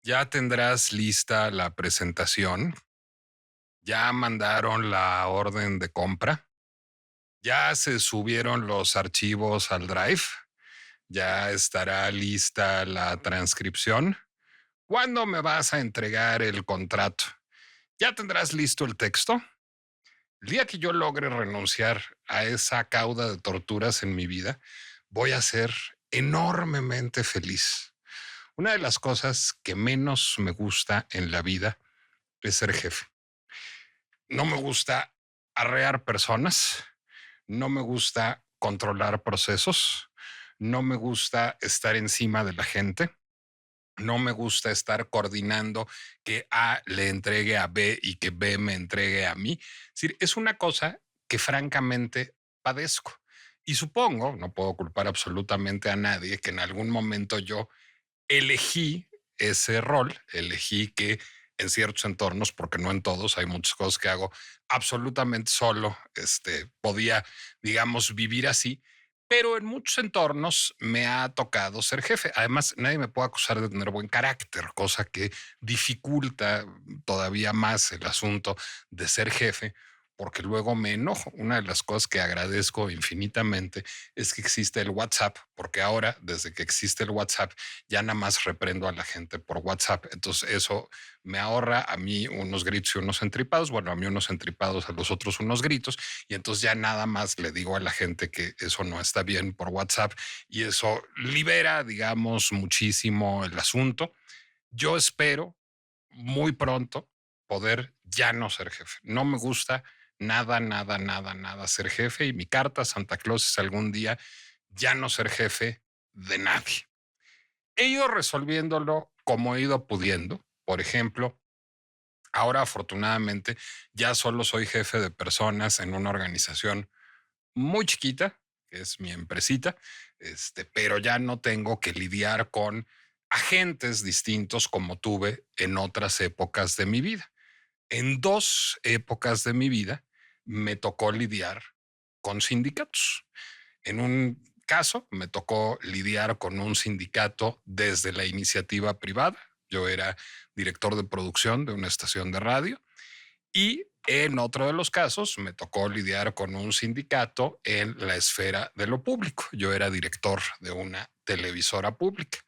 Ya tendrás lista la presentación, ya mandaron la orden de compra, ya se subieron los archivos al Drive, ya estará lista la transcripción. ¿Cuándo me vas a entregar el contrato? ¿Ya tendrás listo el texto? El día que yo logre renunciar a esa cauda de torturas en mi vida, voy a ser enormemente feliz. Una de las cosas que menos me gusta en la vida es ser jefe. No me gusta arrear personas, no me gusta controlar procesos, no me gusta estar encima de la gente, no me gusta estar coordinando que A le entregue a B y que B me entregue a mí. Es decir, es una cosa que francamente padezco. Y supongo, no puedo culpar absolutamente a nadie, que en algún momento yo elegí ese rol, elegí que en ciertos entornos, porque no en todos, hay muchas cosas que hago absolutamente solo, podía, digamos, vivir así, pero en muchos entornos me ha tocado ser jefe. Además, nadie me puede acusar de tener buen carácter, cosa que dificulta todavía más el asunto de ser jefe, porque luego me enojo. Una de las cosas que agradezco infinitamente es que existe el WhatsApp, porque ahora, desde que existe el WhatsApp, ya nada más reprendo a la gente por WhatsApp. Entonces eso me ahorra a mí unos gritos y unos entripados, bueno, a mí unos entripados, a los otros unos gritos, y entonces ya nada más le digo a la gente que eso no está bien por WhatsApp y eso libera, digamos, muchísimo el asunto. Yo espero muy pronto poder ya no ser jefe. No me gusta nada, nada, nada, nada ser jefe y mi carta a Santa Claus es algún día ya no ser jefe de nadie. He ido resolviéndolo como he ido pudiendo. Por ejemplo, ahora afortunadamente ya solo soy jefe de personas en una organización muy chiquita, que es mi empresita, pero ya no tengo que lidiar con agentes distintos como tuve en otras épocas de mi vida. En dos épocas de mi vida me tocó lidiar con sindicatos. En un caso, me tocó lidiar con un sindicato desde la iniciativa privada. Yo era director de producción de una estación de radio y en otro de los casos me tocó lidiar con un sindicato en la esfera de lo público. Yo era director de una televisora pública.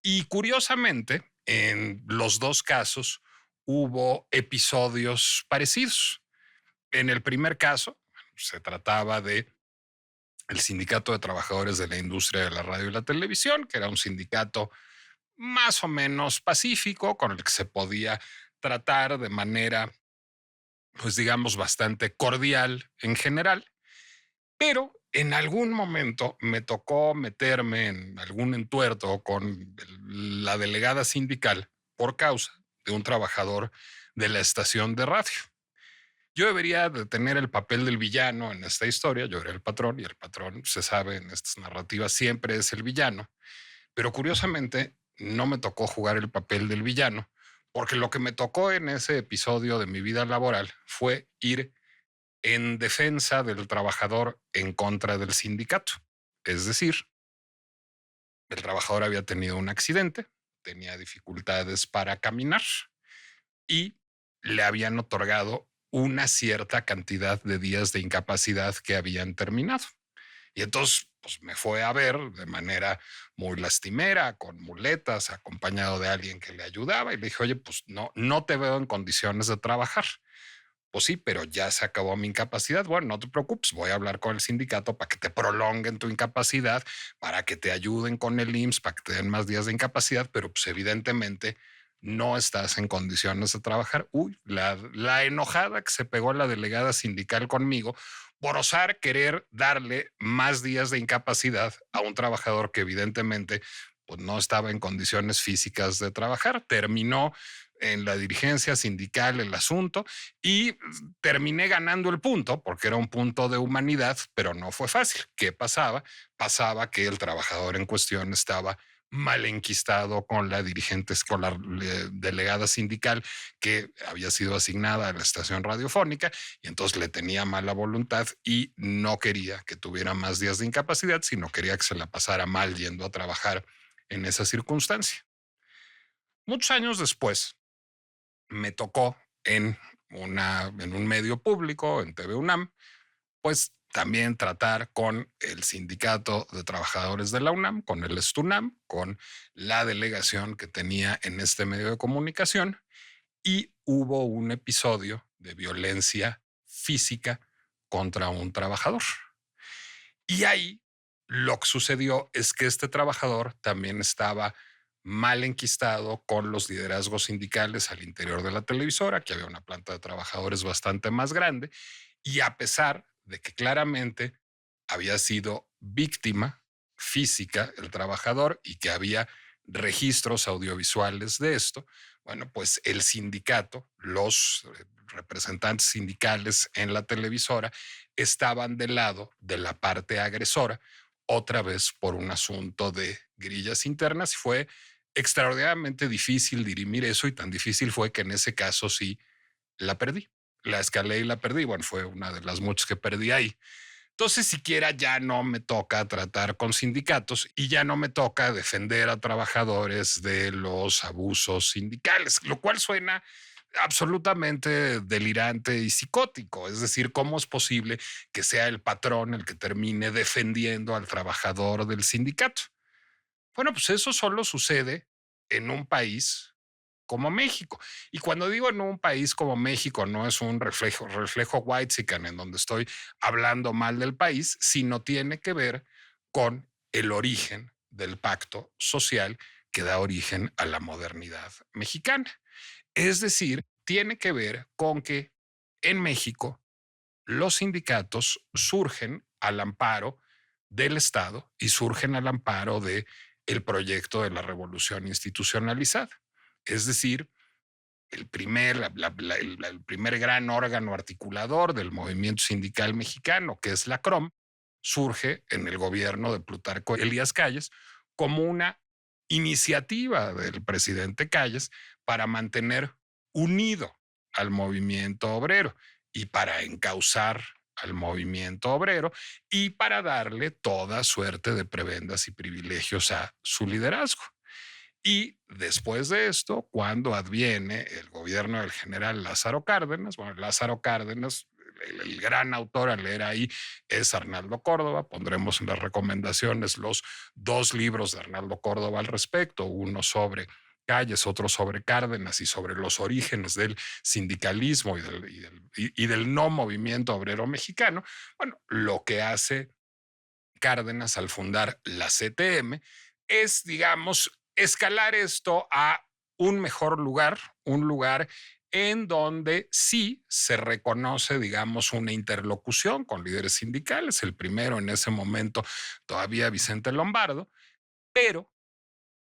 Y curiosamente, en los dos casos hubo episodios parecidos. En el primer caso, se trataba de el Sindicato de Trabajadores de la Industria de la Radio y la Televisión, que era un sindicato más o menos pacífico, con el que se podía tratar de manera, pues digamos, bastante cordial en general, pero en algún momento me tocó meterme en algún entuerto con la delegada sindical por causa de un trabajador de la estación de radio. Yo debería de tener el papel del villano en esta historia, yo era el patrón y el patrón, se sabe en estas narrativas, siempre es el villano, pero curiosamente no me tocó jugar el papel del villano, porque lo que me tocó en ese episodio de mi vida laboral fue ir en defensa del trabajador en contra del sindicato. Es decir, el trabajador había tenido un accidente, tenía dificultades para caminar y le habían otorgado una cierta cantidad de días de incapacidad que habían terminado. Y entonces pues, me fue a ver de manera muy lastimera, con muletas, acompañado de alguien que le ayudaba y le dije, oye, pues no, no te veo en condiciones de trabajar. Pues sí, pero ya se acabó mi incapacidad. Bueno, no te preocupes, voy a hablar con el sindicato para que te prolonguen tu incapacidad, para que te ayuden con el IMSS, para que te den más días de incapacidad, pero pues evidentemente no estás en condiciones de trabajar. Uy, la enojada que se pegó la delegada sindical conmigo por osar querer darle más días de incapacidad a un trabajador que evidentemente pues, no estaba en condiciones físicas de trabajar. Terminó en la dirigencia sindical el asunto y terminé ganando el punto porque era un punto de humanidad, pero no fue fácil. ¿Qué pasaba? Pasaba que el trabajador en cuestión estaba mal enquistado con la dirigente, con la delegada sindical que había sido asignada a la estación radiofónica y entonces le tenía mala voluntad y no quería que tuviera más días de incapacidad, sino quería que se la pasara mal yendo a trabajar en esa circunstancia. Muchos años después me tocó en un medio público, en TV UNAM, pues también tratar con el Sindicato de Trabajadores de la UNAM, con el STUNAM, con la delegación que tenía en este medio de comunicación, y hubo un episodio de violencia física contra un trabajador. Y ahí lo que sucedió es que este trabajador también estaba mal enquistado con los liderazgos sindicales al interior de la televisora, que había una planta de trabajadores bastante más grande, y a pesar de que claramente había sido víctima física el trabajador y que había registros audiovisuales de esto, bueno, pues el sindicato, los representantes sindicales en la televisora estaban del lado de la parte agresora, otra vez por un asunto de grillas internas. Y fue extraordinariamente difícil dirimir eso, y tan difícil fue que en ese caso sí la perdí. La escalé y la perdí. Bueno, fue una de las muchas que perdí ahí. Entonces, siquiera ya no me toca tratar con sindicatos y ya no me toca defender a trabajadores de los abusos sindicales, lo cual suena absolutamente delirante y psicótico. Es decir, ¿cómo es posible que sea el patrón el que termine defendiendo al trabajador del sindicato? Bueno, pues eso solo sucede en un país como México. Y cuando digo en un país como México, no es un reflejo whitezican en donde estoy hablando mal del país, sino tiene que ver con el origen del pacto social que da origen a la modernidad mexicana. Es decir, tiene que ver con que en México los sindicatos surgen al amparo del Estado y surgen al amparo de el proyecto de la revolución institucionalizada. Es decir, el primer gran órgano articulador del movimiento sindical mexicano, que es la CROM, surge en el gobierno de Plutarco Elías Calles como una iniciativa del presidente Calles para mantener unido al movimiento obrero y para encauzar al movimiento obrero y para darle toda suerte de prebendas y privilegios a su liderazgo. Y después de esto, cuando adviene el gobierno del general Lázaro Cárdenas, bueno, Lázaro Cárdenas, el gran autor a leer ahí es Arnaldo Córdoba. Pondremos en las recomendaciones los dos libros de Arnaldo Córdoba al respecto, uno sobre Calles, otro sobre Cárdenas y sobre los orígenes del sindicalismo y del no movimiento obrero mexicano. Bueno, lo que hace Cárdenas al fundar la CTM es, digamos, escalar esto a un mejor lugar, un lugar en donde sí se reconoce, digamos, una interlocución con líderes sindicales, el primero en ese momento todavía Vicente Lombardo, pero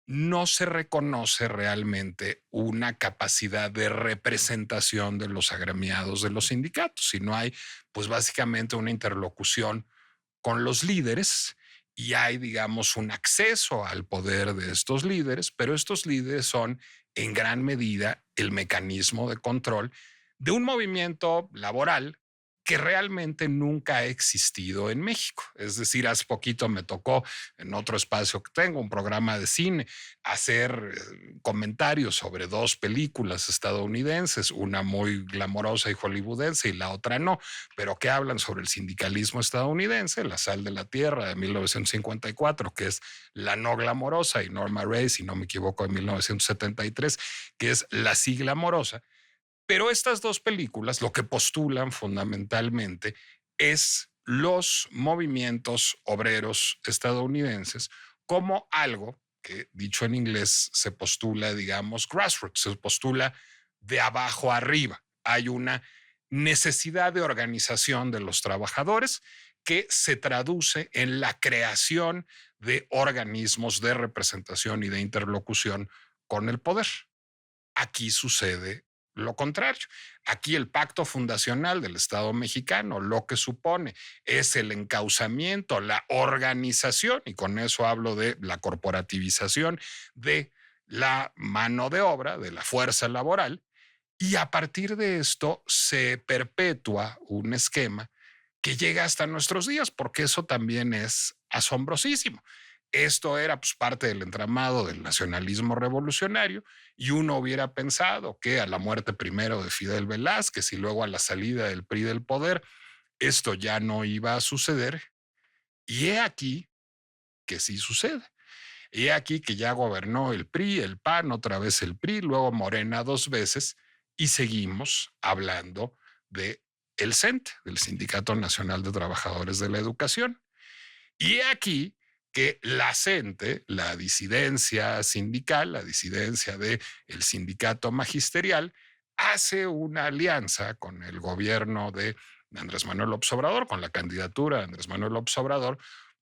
no se reconoce realmente una capacidad de representación de los agremiados de los sindicatos, sino hay pues básicamente una interlocución con los líderes y hay, digamos, un acceso al poder de estos líderes, pero estos líderes son en gran medida el mecanismo de control de un movimiento laboral que realmente nunca ha existido en México. Es decir, hace poquito me tocó en otro espacio que tengo, un programa de cine, hacer comentarios sobre dos películas estadounidenses, una muy glamorosa y hollywoodense y la otra no, pero que hablan sobre el sindicalismo estadounidense, La sal de la tierra de 1954, que es la no glamorosa, y Norma Rae, si no me equivoco, de 1973, que es la sí glamorosa. Pero estas dos películas lo que postulan fundamentalmente es los movimientos obreros estadounidenses como algo que, dicho en inglés, se postula, digamos, grassroots, se postula de abajo arriba. Hay una necesidad de organización de los trabajadores que se traduce en la creación de organismos de representación y de interlocución con el poder. Aquí sucede lo contrario. Aquí el pacto fundacional del Estado mexicano lo que supone es el encauzamiento, la organización, y con eso hablo de la corporativización de la mano de obra, de la fuerza laboral, y a partir de esto se perpetúa un esquema que llega hasta nuestros días, porque eso también es asombrosísimo. Esto era pues, parte del entramado del nacionalismo revolucionario y uno hubiera pensado que a la muerte primero de Fidel Velázquez y luego a la salida del PRI del poder, esto ya no iba a suceder. Y he aquí que sí sucede. He aquí que ya gobernó el PRI, el PAN, otra vez el PRI, luego Morena 2 veces y seguimos hablando de el CENTE, del Sindicato Nacional de Trabajadores de la Educación. Y he aquí que la CENTE, la disidencia sindical, la disidencia del sindicato magisterial, hace una alianza con el gobierno de Andrés Manuel López Obrador, con la candidatura de Andrés Manuel López Obrador,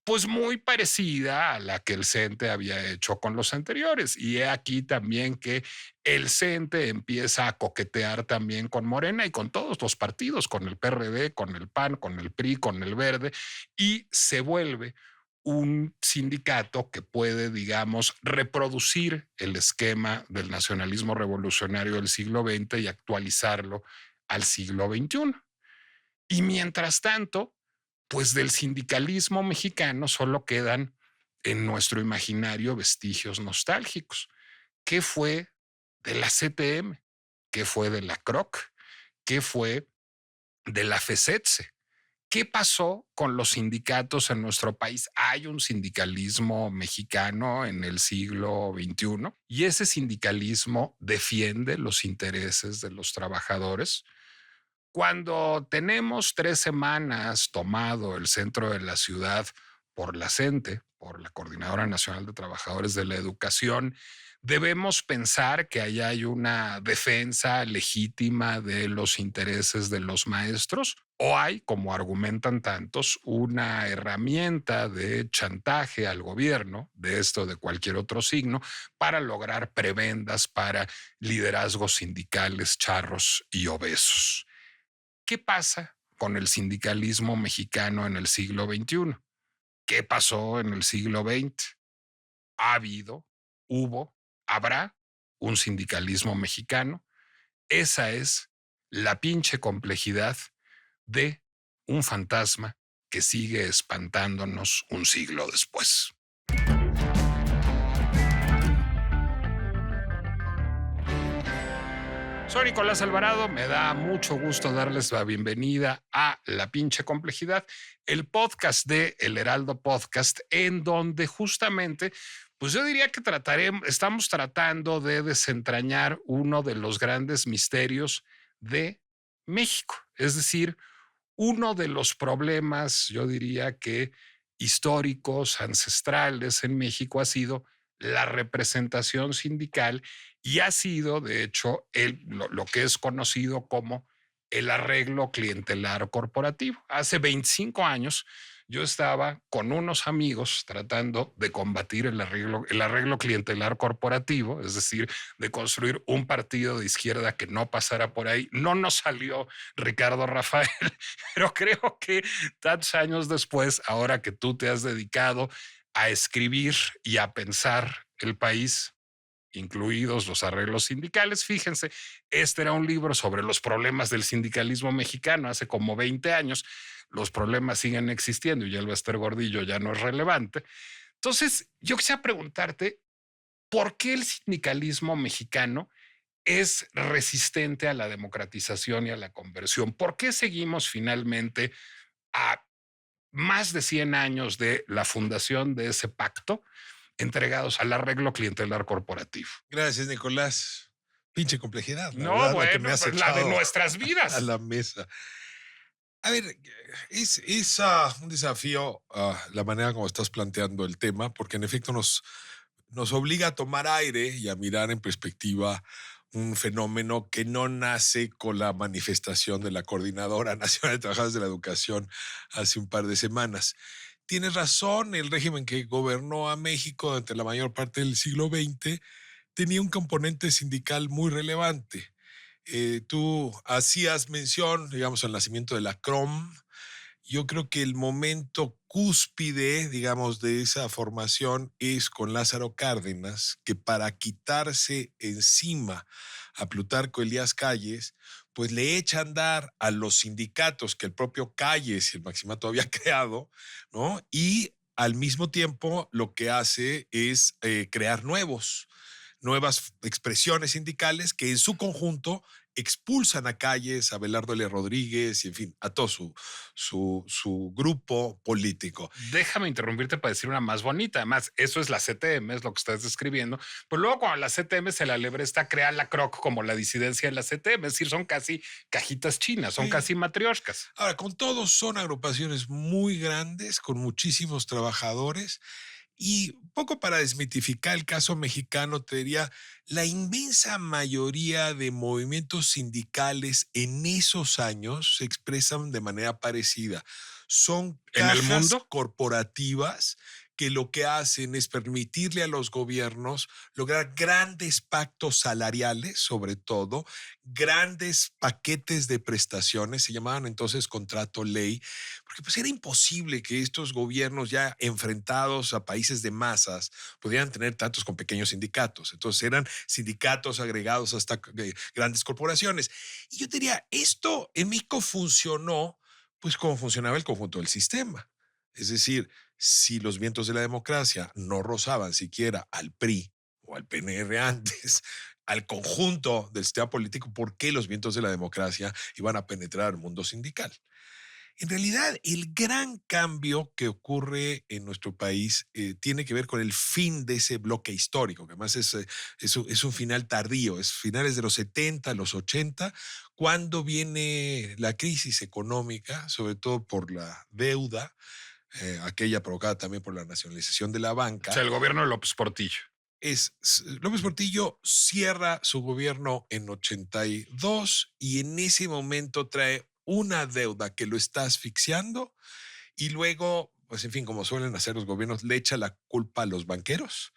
pues muy parecida a la que el CENTE había hecho con los anteriores. Y he aquí también que el CENTE empieza a coquetear también con Morena y con todos los partidos, con el PRD, con el PAN, con el PRI, con el Verde, y se vuelve un sindicato que puede, digamos, reproducir el esquema del nacionalismo revolucionario del siglo XX y actualizarlo al siglo XXI. Y mientras tanto, pues del sindicalismo mexicano solo quedan en nuestro imaginario vestigios nostálgicos. ¿Qué fue de la CTM? ¿Qué fue de la CROC? ¿Qué fue de la FESETSE? ¿Qué pasó con los sindicatos en nuestro país? Hay un sindicalismo mexicano en el siglo XXI y ese sindicalismo defiende los intereses de los trabajadores. Cuando tenemos 3 semanas tomado el centro de la ciudad por la CENTE, por la Coordinadora Nacional de Trabajadores de la Educación, debemos pensar que ahí hay una defensa legítima de los intereses de los maestros o hay, como argumentan tantos, una herramienta de chantaje al gobierno, de esto o de cualquier otro signo, para lograr prebendas para liderazgos sindicales charros y obesos. ¿Qué pasa con el sindicalismo mexicano en el siglo XXI? ¿Qué pasó en el siglo XX? ¿Ha habido, hubo, habrá un sindicalismo mexicano? Esa es la pinche complejidad de un fantasma que sigue espantándonos un siglo después. Soy Nicolás Alvarado, me da mucho gusto darles la bienvenida a La Pinche Complejidad, el podcast de El Heraldo Podcast, en donde justamente, pues yo diría que estamos tratando de desentrañar uno de los grandes misterios de México, es decir, uno de los problemas, yo diría que históricos, ancestrales en México ha sido la representación sindical y ha sido, de hecho, lo que es conocido como el arreglo clientelar corporativo. Hace 25 años yo estaba con unos amigos tratando de combatir el arreglo clientelar corporativo, es decir, de construir un partido de izquierda que no pasara por ahí. No nos salió Ricardo Rafael, pero creo que tantos años después, ahora que tú te has dedicado a escribir y a pensar el país, incluidos los arreglos sindicales. Fíjense, este era un libro sobre los problemas del sindicalismo mexicano hace como 20 años. Los problemas siguen existiendo y ya el Bester Gordillo ya no es relevante. Entonces, yo quisiera preguntarte, ¿por qué el sindicalismo mexicano es resistente a la democratización y a la conversión? ¿Por qué seguimos finalmente a más de 100 años de la fundación de ese pacto entregados al arreglo clientelar corporativo? Gracias, Nicolás. Pinche complejidad, la No, verdad, la que me bueno, has pues la de echado nuestras a vidas. la mesa. A ver, es un desafío la manera como estás planteando el tema, porque en efecto nos obliga a tomar aire y a mirar en perspectiva un fenómeno que no nace con la manifestación de la Coordinadora Nacional de Trabajadores de la Educación hace un par de semanas. Tienes razón, el régimen que gobernó a México durante la mayor parte del siglo XX tenía un componente sindical muy relevante. Tú hacías mención, digamos, al nacimiento de la CROM. Yo creo que el momento cúspide, digamos, de esa formación es con Lázaro Cárdenas, que para quitarse encima a Plutarco Elías Calles, pues le echa a andar a los sindicatos que el propio Calles y el Maximato había creado, ¿no? Y al mismo tiempo lo que hace es crear nuevas expresiones sindicales que en su conjunto expulsan a Calles, a Abelardo L. Rodríguez y, en fin, a todo su grupo político. Déjame interrumpirte para decir una más bonita. Además, eso es la CTM, es lo que estás describiendo. Pero luego, cuando la CTM se la está crear la CROC como la disidencia de la CTM, es decir, son casi cajitas chinas, son Sí. casi matrioshkas. Ahora, con todos son agrupaciones muy grandes, con muchísimos trabajadores. Y poco para desmitificar el caso mexicano, te diría, la inmensa mayoría de movimientos sindicales en esos años se expresan de manera parecida. Son En el cajas mundo, corporativas que lo que hacen es permitirle a los gobiernos lograr grandes pactos salariales, sobre todo, grandes paquetes de prestaciones, se llamaban entonces contrato ley, porque pues era imposible que estos gobiernos ya enfrentados a países de masas pudieran tener tantos con pequeños sindicatos. Entonces eran sindicatos agregados hasta grandes corporaciones. Y yo diría, esto en México funcionó pues como funcionaba el conjunto del sistema. Es decir, si los vientos de la democracia no rozaban siquiera al PRI o al PNR antes, al conjunto del sistema político, ¿por qué los vientos de la democracia iban a penetrar al mundo sindical? En realidad, el gran cambio que ocurre en nuestro país tiene que ver con el fin de ese bloque histórico, que además es un final tardío, es finales de los 70, los 80, cuando viene la crisis económica, sobre todo por la deuda, aquella provocada también por la nacionalización de la o sea, banca. el gobierno de López Portillo. López Portillo cierra su gobierno en 82 y en ese momento trae una deuda que lo está asfixiando y luego, pues en fin, como suelen hacer los gobiernos, le echa la culpa a los banqueros,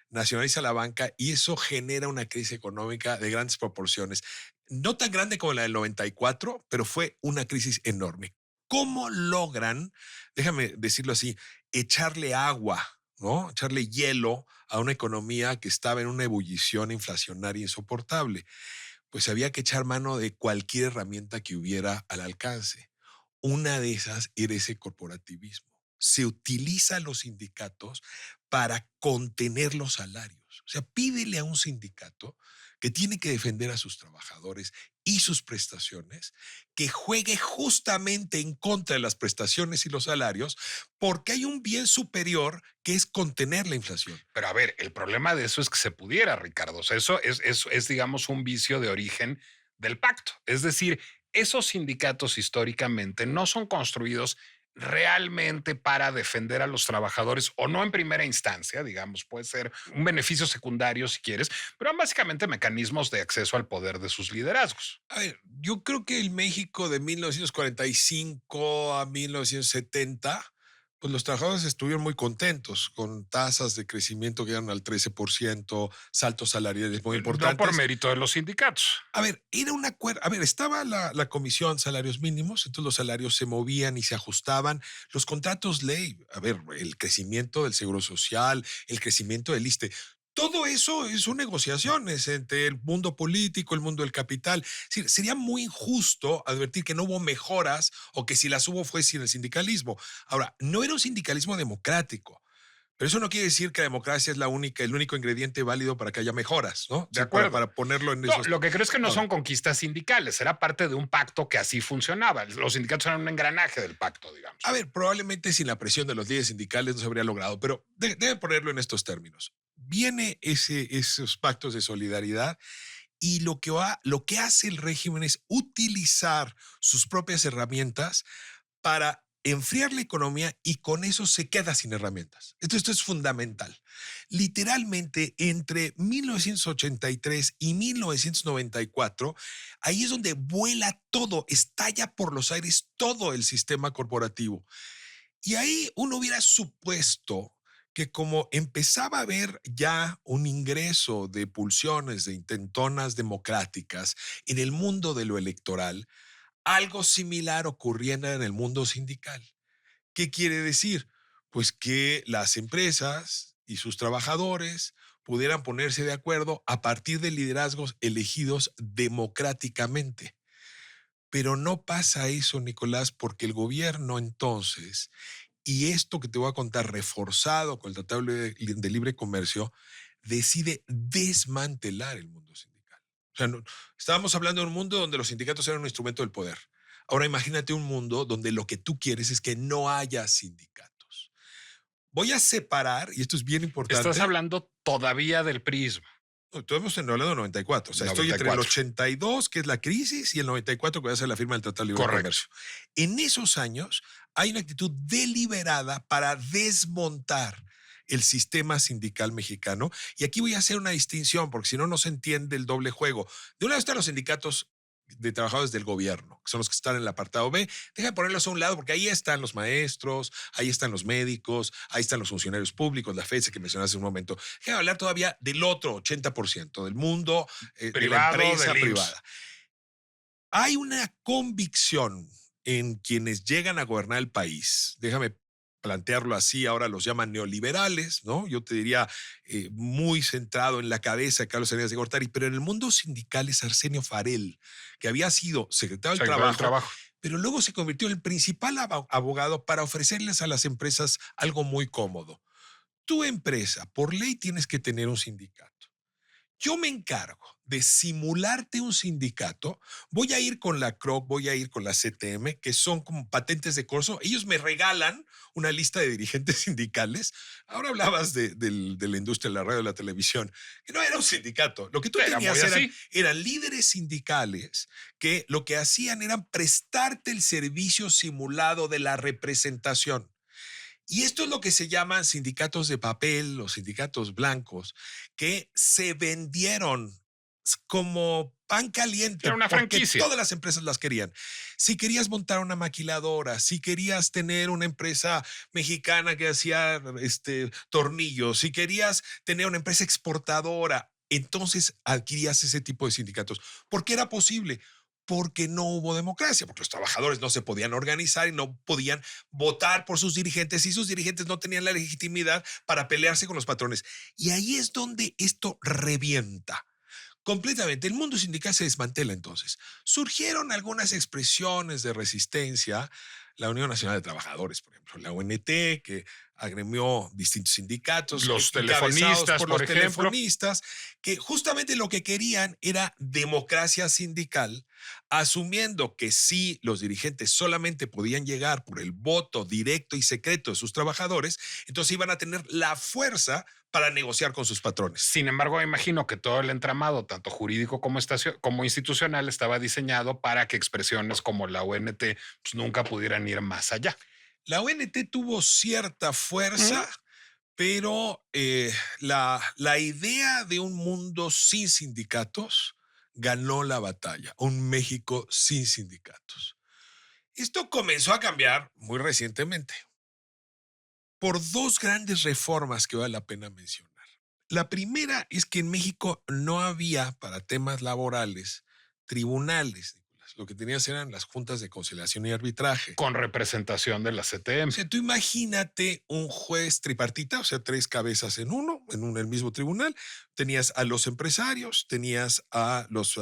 nacionaliza la banca y eso genera una crisis económica de grandes proporciones. No tan grande como la del 94, pero fue una crisis enorme. ¿Cómo logran, déjame decirlo así, echarle agua, ¿no? Echarle hielo a una economía que estaba en una ebullición inflacionaria insoportable? Pues había que echar mano de cualquier herramienta que hubiera al alcance. Una de esas era ese corporativismo. Se utiliza a los sindicatos para contener los salarios. O sea, pídele a un sindicato que tiene que defender a sus trabajadores y sus prestaciones, que juegue justamente en contra de las prestaciones y los salarios, porque hay un bien superior que es contener la inflación. Pero a ver, el problema de eso es que se pudiera, Ricardo. O sea, eso es, digamos, un vicio de origen del pacto. Es decir, esos sindicatos históricamente no son construidos realmente para defender a los trabajadores o no en primera instancia, digamos, puede ser un beneficio secundario si quieres, pero básicamente mecanismos de acceso al poder de sus liderazgos. A ver, yo creo que el México de 1945 a 1970, pues los trabajadores estuvieron muy contentos con tasas de crecimiento que llegaron al 13%, saltos salariales muy No por importantes. mérito de los sindicatos. A ver, era un acuerdo, a ver, estaba la comisión salarios mínimos, entonces los salarios se movían y se ajustaban. Los contratos ley, a ver, el crecimiento del seguro social, el crecimiento del ISSSTE, todo eso son negociaciones entre el mundo político, el mundo del capital. Es decir, sería muy injusto advertir que no hubo mejoras o que si las hubo fue sin el sindicalismo. Ahora, no era un sindicalismo democrático. Pero eso no quiere decir que la democracia es el único ingrediente válido para que haya mejoras, ¿no? De Sí, para, acuerdo. para ponerlo en No, esos. lo que creo es que no Ahora, son conquistas sindicales, era parte de un pacto que así funcionaba. Los sindicatos eran un engranaje del pacto, a digamos. ver, probablemente sin la presión de los líderes sindicales no se habría logrado, pero debe ponerlo en estos términos. Viene esos pactos de solidaridad y lo que hace el régimen es utilizar sus propias herramientas para enfriar la economía y con eso se queda sin herramientas. Esto es fundamental. Literalmente entre 1983 y 1994, ahí es donde vuela todo, estalla por los aires todo el sistema corporativo. Y ahí uno hubiera supuesto que como empezaba a haber ya un ingreso de pulsiones, de intentonas democráticas en el mundo de lo electoral, algo similar ocurriera en el mundo sindical. ¿Qué quiere decir? Pues que las empresas y sus trabajadores pudieran ponerse de acuerdo a partir de liderazgos elegidos democráticamente. Pero no pasa eso, Nicolás, porque el gobierno entonces y esto que te voy a contar, reforzado con el Tratado de Libre Comercio, decide desmantelar el mundo sindical. O sea, estábamos hablando de un mundo donde los sindicatos eran un instrumento del poder. Ahora imagínate un mundo donde lo que tú quieres es que no haya sindicatos. Voy a separar, y esto es bien Estás importante. hablando todavía del prisma. No, estamos hablando de 94. O sea, estoy entre el 94. 82, que es la crisis, y el 94, que va a ser la firma del Tratado de Libre Correcto. Comercio. En esos años hay una actitud deliberada para desmontar el sistema sindical mexicano. Y aquí voy a hacer una distinción, porque si no, no se entiende el doble juego. De un lado están los sindicatos de trabajadores del gobierno, que son los que están en el apartado B. Deja de ponerlos a un lado, porque ahí están los maestros, ahí están los médicos, ahí están los funcionarios públicos, la FESE que mencionaste hace un momento. Deja de hablar todavía del otro 80% del mundo, de la Privado empresa del IMSS. privada. Hay una convicción en quienes llegan a gobernar el país. Déjame plantearlo así, ahora los llaman neoliberales, ¿no? Yo te diría muy centrado en la cabeza de Carlos Salinas de Gortari, pero en el mundo sindical es Arsenio Farel, que había sido secretario del Sector del Trabajo, trabajo. pero luego se convirtió en el principal abogado para ofrecerles a las empresas algo muy cómodo. Tu empresa, por ley, tienes que tener un sindicato. Yo me encargo de simularte un sindicato. Voy a ir con la CROC, voy a ir con la CTM, que son como patentes de corso. Ellos me regalan una lista de dirigentes sindicales. Ahora hablabas de la industria de la radio y la televisión, que no era un sindicato. Lo que tú Era muy tenías así. eran líderes sindicales que lo que hacían era prestarte el servicio simulado de la representación. Y esto es lo que se llaman sindicatos de papel o sindicatos blancos, que se vendieron como pan caliente Era una porque franquicia. todas las empresas las querían. Si querías montar una maquiladora, si querías tener una empresa mexicana que hacía tornillos, si querías tener una empresa exportadora, entonces adquirías ese tipo de sindicatos. ¿Por qué era posible? Porque no hubo democracia, porque los trabajadores no se podían organizar y no podían votar por sus dirigentes y sus dirigentes no tenían la legitimidad para pelearse con los patrones. Y ahí es donde esto revienta completamente. El mundo sindical se desmantela entonces. Surgieron algunas expresiones de resistencia. La Unión Nacional de Trabajadores, por ejemplo, la UNT, que agremió distintos sindicatos Los encabezados telefonistas, por por los ejemplo. telefonistas, que justamente lo que querían era democracia sindical, asumiendo que si los dirigentes solamente podían llegar por el voto directo y secreto de sus trabajadores, entonces iban a tener la fuerza para negociar con sus patrones. Sin embargo, imagino que todo el entramado, tanto jurídico como institucional, estaba diseñado para que expresiones como la UNT pues, nunca pudieran ir más allá. La ONT tuvo cierta ¿Mm? fuerza, pero la idea de un mundo sin sindicatos ganó la batalla, un México sin sindicatos. Esto comenzó a cambiar muy recientemente por dos grandes reformas que vale la pena mencionar. La primera es que en México no había para temas laborales tribunales, Nicolás. Lo que tenías eran las juntas de conciliación y arbitraje. Con representación de la O CTM. sea, tú imagínate un juez tripartita, o sea, tres cabezas en uno, el mismo tribunal. Tenías a los empresarios, tenías a los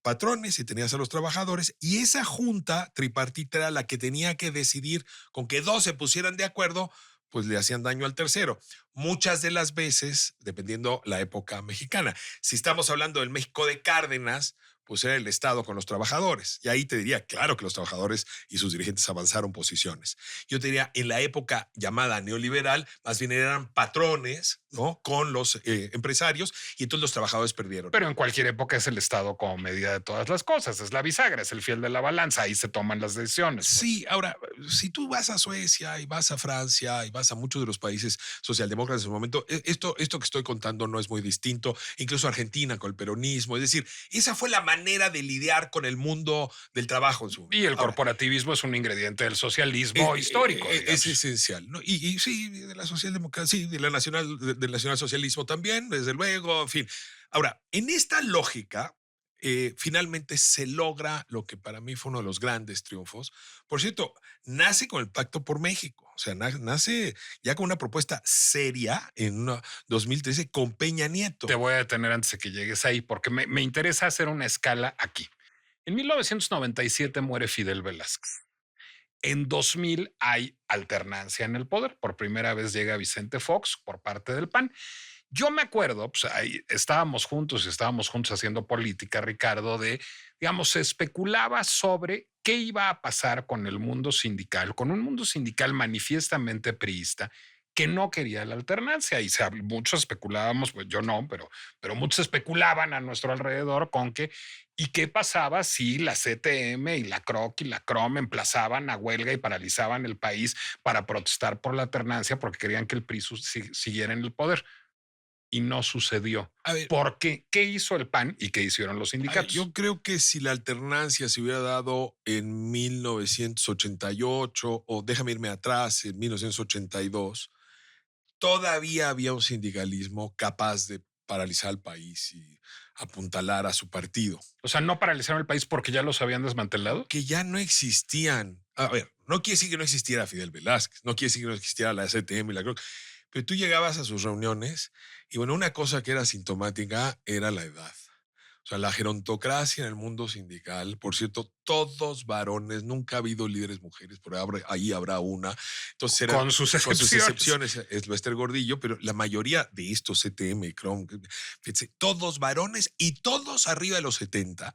patrones y tenías a los trabajadores. Y esa junta tripartita era la que tenía que decidir con que dos se pusieran de acuerdo, pues le hacían daño al tercero. Muchas de las veces, dependiendo la época mexicana. Si estamos hablando del México de Cárdenas, pues era el Estado con los trabajadores. Y ahí te diría, claro que los trabajadores y sus dirigentes avanzaron posiciones. Yo te diría, en la época llamada neoliberal, más bien eran patrones, ¿no? Con los empresarios, y entonces los trabajadores perdieron. Pero en cualquier época es el Estado como medida de todas las cosas. Es la bisagra, es el fiel de la balanza. Ahí se toman las decisiones. Pues. Sí, ahora, si tú vas a Suecia y vas a Francia y vas a muchos de los países socialdemócratas en su momento, esto que estoy contando no es muy distinto, incluso Argentina con el peronismo, es decir, esa fue la manera de lidiar con el mundo del trabajo en su Y momento. el Ahora, corporativismo es un ingrediente del socialismo histórico, es digamos. esencial, ¿no? Y sí, de la socialdemocracia, sí, de la nacional, del nacionalsocialismo también, desde luego, en fin. Ahora, en esta lógica, finalmente se logra lo que para mí fue uno de los grandes triunfos. Por cierto, nace con el Pacto por México, o sea, nace ya con una propuesta seria en 2013 con Peña Te Nieto. voy a detener antes de que llegues ahí, porque me interesa hacer una escala aquí. En 1997 muere Fidel Velázquez. En 2000 hay alternancia en el poder. Por primera vez llega Vicente Fox por parte del PAN. Yo me acuerdo, pues ahí estábamos juntos haciendo política, Ricardo, digamos, se especulaba sobre qué iba a pasar con el mundo sindical, con un mundo sindical manifiestamente priista que no quería la alternancia y muchos especulábamos, pues yo no, pero muchos especulaban a nuestro alrededor con que, ¿y qué pasaba si la CTM y la CROC y la CROM emplazaban a huelga y paralizaban el país para protestar por la alternancia porque querían que el PRI siguiera en el poder? Y no sucedió. A ver, ¿Por qué? ¿Qué hizo el PAN y qué hicieron los yo sindicatos? creo que si la alternancia se hubiera dado en 1988 o déjame irme atrás, en 1982, todavía había un sindicalismo capaz de paralizar al país y apuntalar a su partido, O sea, no paralizaron el país porque ya los habían desmantelado. que ya no existían. A ver, no quiere decir que no existiera Fidel Velázquez, no quiere decir que no existiera la STM y la CROC, pero tú llegabas a sus reuniones y bueno, una cosa que era sintomática era la edad. O sea, la gerontocracia en el mundo sindical, por cierto, todos varones, nunca ha habido líderes mujeres, por ahí habrá una. Entonces eran, Con sus con sus excepciones. excepciones, es Lester Gordillo, pero la mayoría de estos CTM, Chrome, fíjense, todos varones y todos arriba de los 70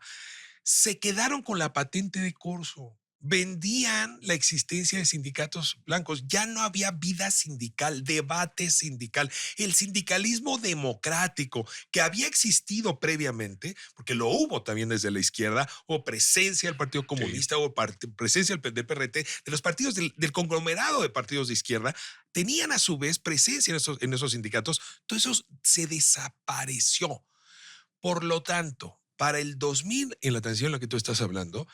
se quedaron con la patente de corso. Vendían la existencia de sindicatos blancos. Ya no había vida sindical, debate sindical. El sindicalismo democrático que había existido previamente, porque lo hubo también desde la izquierda, o presencia del Partido Sí. Comunista, o presencia del PRT, de los partidos del conglomerado de partidos de izquierda, tenían a su vez presencia en esos sindicatos. Todo eso se desapareció. Por lo tanto, para el 2000, en la transición en la que tú estás hablando,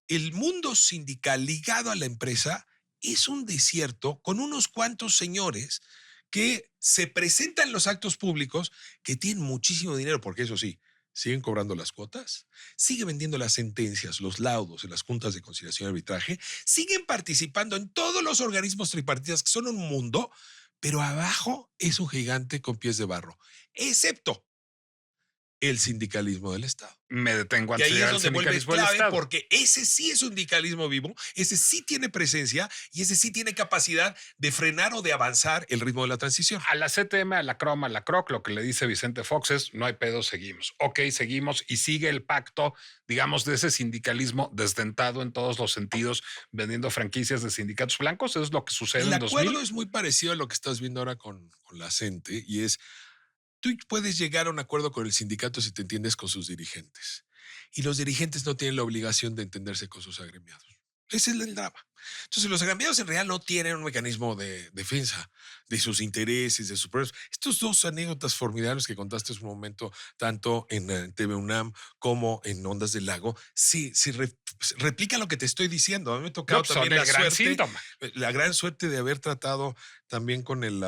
el mundo sindical ligado a la empresa es un desierto con unos cuantos señores que se presentan en los actos públicos, que tienen muchísimo dinero, porque eso sí, siguen cobrando las cuotas, siguen vendiendo las sentencias, los laudos en las juntas de conciliación y arbitraje, siguen participando en todos los organismos tripartitas que son un mundo, pero abajo es un gigante con pies de barro, excepto el sindicalismo del Estado. Me detengo Que antes de ahí es llegar al donde vuelve sindicalismo del clave Estado. porque ese sí es un sindicalismo vivo, ese sí tiene presencia y ese sí tiene capacidad de frenar o de avanzar el ritmo de la transición. A la CTM, a la CROM, a la CROC, lo que le dice Vicente Fox es, no hay pedo, seguimos. Ok, seguimos y sigue el pacto, digamos, de ese sindicalismo desdentado en todos los sentidos, vendiendo franquicias de sindicatos blancos. Eso es lo que sucede El en acuerdo 2000. es muy parecido a lo que estás viendo ahora con la CENTE y es, tú puedes llegar a un acuerdo con el sindicato si te entiendes con sus dirigentes y los dirigentes no tienen la obligación de entenderse con sus agremiados. Ese es el drama. Entonces, los agremiados en realidad no tienen un mecanismo de defensa de sus intereses, de sus problemas. Estos dos anécdotas formidables que contaste en un momento, tanto en TV UNAM como en Ondas del Lago, sí, se replica lo que te estoy diciendo. A mí me ha No, tocado pues son también el gran síntoma. la gran suerte de haber tratado también con el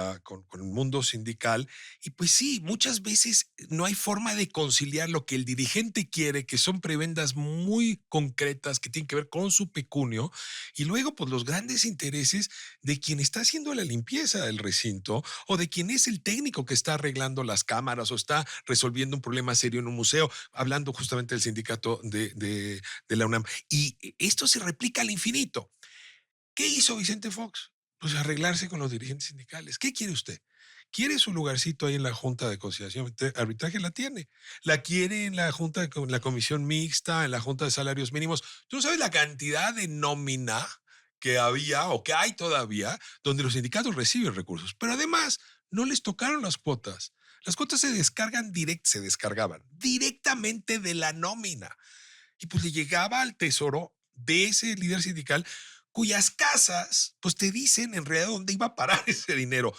mundo sindical. Y pues sí, muchas veces no hay forma de conciliar lo que el dirigente quiere, que son prebendas muy concretas que tienen que ver con su pecunio, y luego pues los grandes intereses de quien está haciendo la limpieza del recinto o de quien es el técnico que está arreglando las cámaras o está resolviendo un problema serio en un museo, hablando justamente del sindicato de la UNAM. Y esto se replica al infinito. ¿Qué hizo Vicente Fox? Pues arreglarse con los dirigentes sindicales. ¿Qué quiere usted? ¿Quiere su lugarcito ahí en la Junta de Conciliación y Arbitraje? La tiene. La quiere en la Junta de la Comisión Mixta, en la Junta de Salarios Mínimos. ¿Tú no sabes la cantidad de nómina que había o que hay todavía donde los sindicatos reciben recursos? Pero además, no les tocaron las cuotas. Las cuotas se descargaban directamente de la nómina. Y pues le llegaba al tesoro de ese líder sindical cuyas casas pues te dicen en realidad dónde iba a parar ese dinero.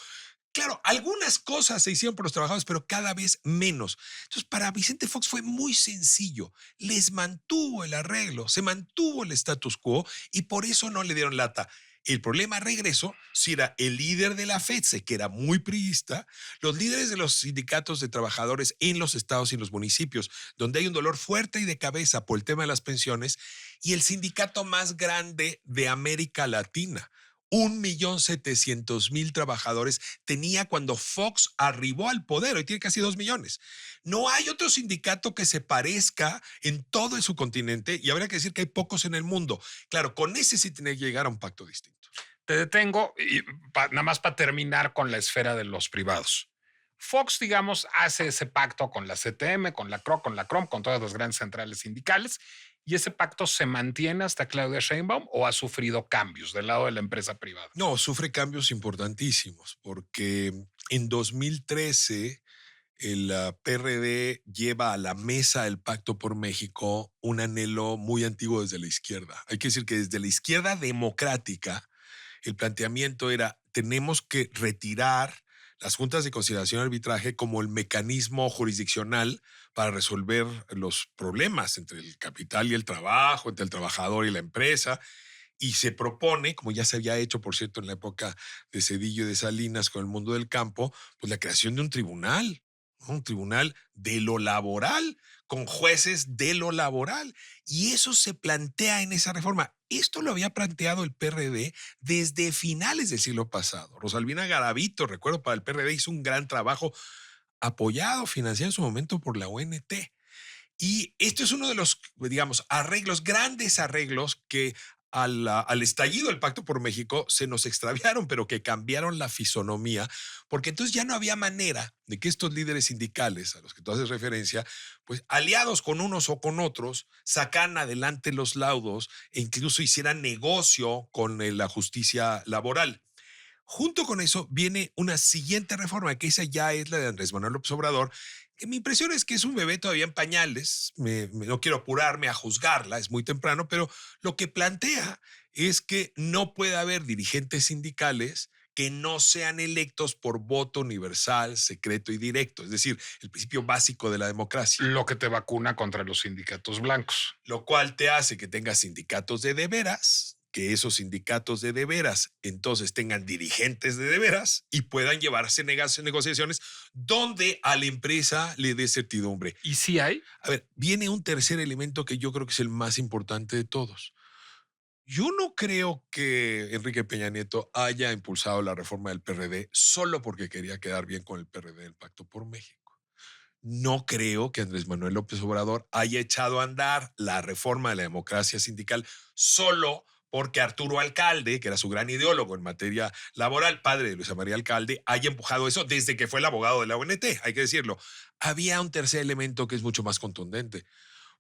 Claro, algunas cosas se hicieron por los trabajadores, pero cada vez menos. Entonces, para Vicente Fox fue muy sencillo. Les mantuvo el arreglo, se mantuvo el status quo y por eso no le dieron lata. El problema regreso si era el líder de la FEDSE, que era muy priista, los líderes de los sindicatos de trabajadores en los estados y en los municipios, donde hay un dolor fuerte y de cabeza por el tema de las pensiones, y el sindicato más grande de América Latina, 1.700.000 trabajadores tenía cuando Fox arribó al poder. Hoy tiene casi 2 millones. No hay otro sindicato que se parezca en todo su continente y habría que decir que hay pocos en el mundo. Claro, con ese sí tiene que llegar a un pacto distinto. Te detengo y nada más para terminar con la esfera de los privados. Fox, digamos, hace ese pacto con la CTM, con la CRO, con la CROM, con todas las grandes centrales sindicales, y ese pacto se mantiene hasta Claudia Sheinbaum o ha sufrido cambios del lado de la empresa privada. No, sufre cambios importantísimos porque en 2013 el PRD lleva a la mesa el Pacto por México un anhelo muy antiguo desde la izquierda. Hay que decir que desde la izquierda democrática el planteamiento era tenemos que retirar las juntas de conciliación y arbitraje como el mecanismo jurisdiccional para resolver los problemas entre el capital y el trabajo, entre el trabajador y la empresa. Y se propone, como ya se había hecho, por cierto, en la época de Cedillo y de Salinas con el mundo del campo, pues la creación de un tribunal, ¿no? Un tribunal de lo laboral, con jueces de lo laboral. Y eso se plantea en esa reforma. Esto lo había planteado el PRD desde finales del siglo pasado. Rosalvina Garavito, recuerdo, para el PRD hizo un gran trabajo apoyado, financiado en su momento por la ONT. Y esto es uno de los, digamos, arreglos, grandes arreglos que al estallido del Pacto por México se nos extraviaron, pero que cambiaron la fisonomía, porque entonces ya no había manera de que estos líderes sindicales, a los que tú haces referencia, pues aliados con unos o con otros, sacan adelante los laudos e incluso hicieran negocio con la justicia laboral. Junto con eso viene una siguiente reforma, que esa ya es la de Andrés Manuel López Obrador, que mi impresión es que es un bebé todavía en pañales. No quiero apurarme a juzgarla, es muy temprano, pero lo que plantea es que no puede haber dirigentes sindicales que no sean electos por voto universal, secreto y directo, es decir, el principio básico de la democracia, Lo que te vacuna contra los sindicatos blancos. lo cual te hace que tengas sindicatos de veras, que esos sindicatos de veras entonces tengan dirigentes de veras y puedan llevarse negociaciones donde a la empresa le dé certidumbre. ¿Y si hay? A ver, viene un tercer elemento que yo creo que es el más importante de todos. Yo no creo que Enrique Peña Nieto haya impulsado la reforma del PRD solo porque quería quedar bien con el PRD del Pacto por México. No creo que Andrés Manuel López Obrador haya echado a andar la reforma de la democracia sindical solo porque Arturo Alcalde, que era su gran ideólogo en materia laboral, padre de Luisa María Alcalde, haya empujado eso desde que fue el abogado de la ONT, hay que decirlo. Había un tercer elemento que es mucho más contundente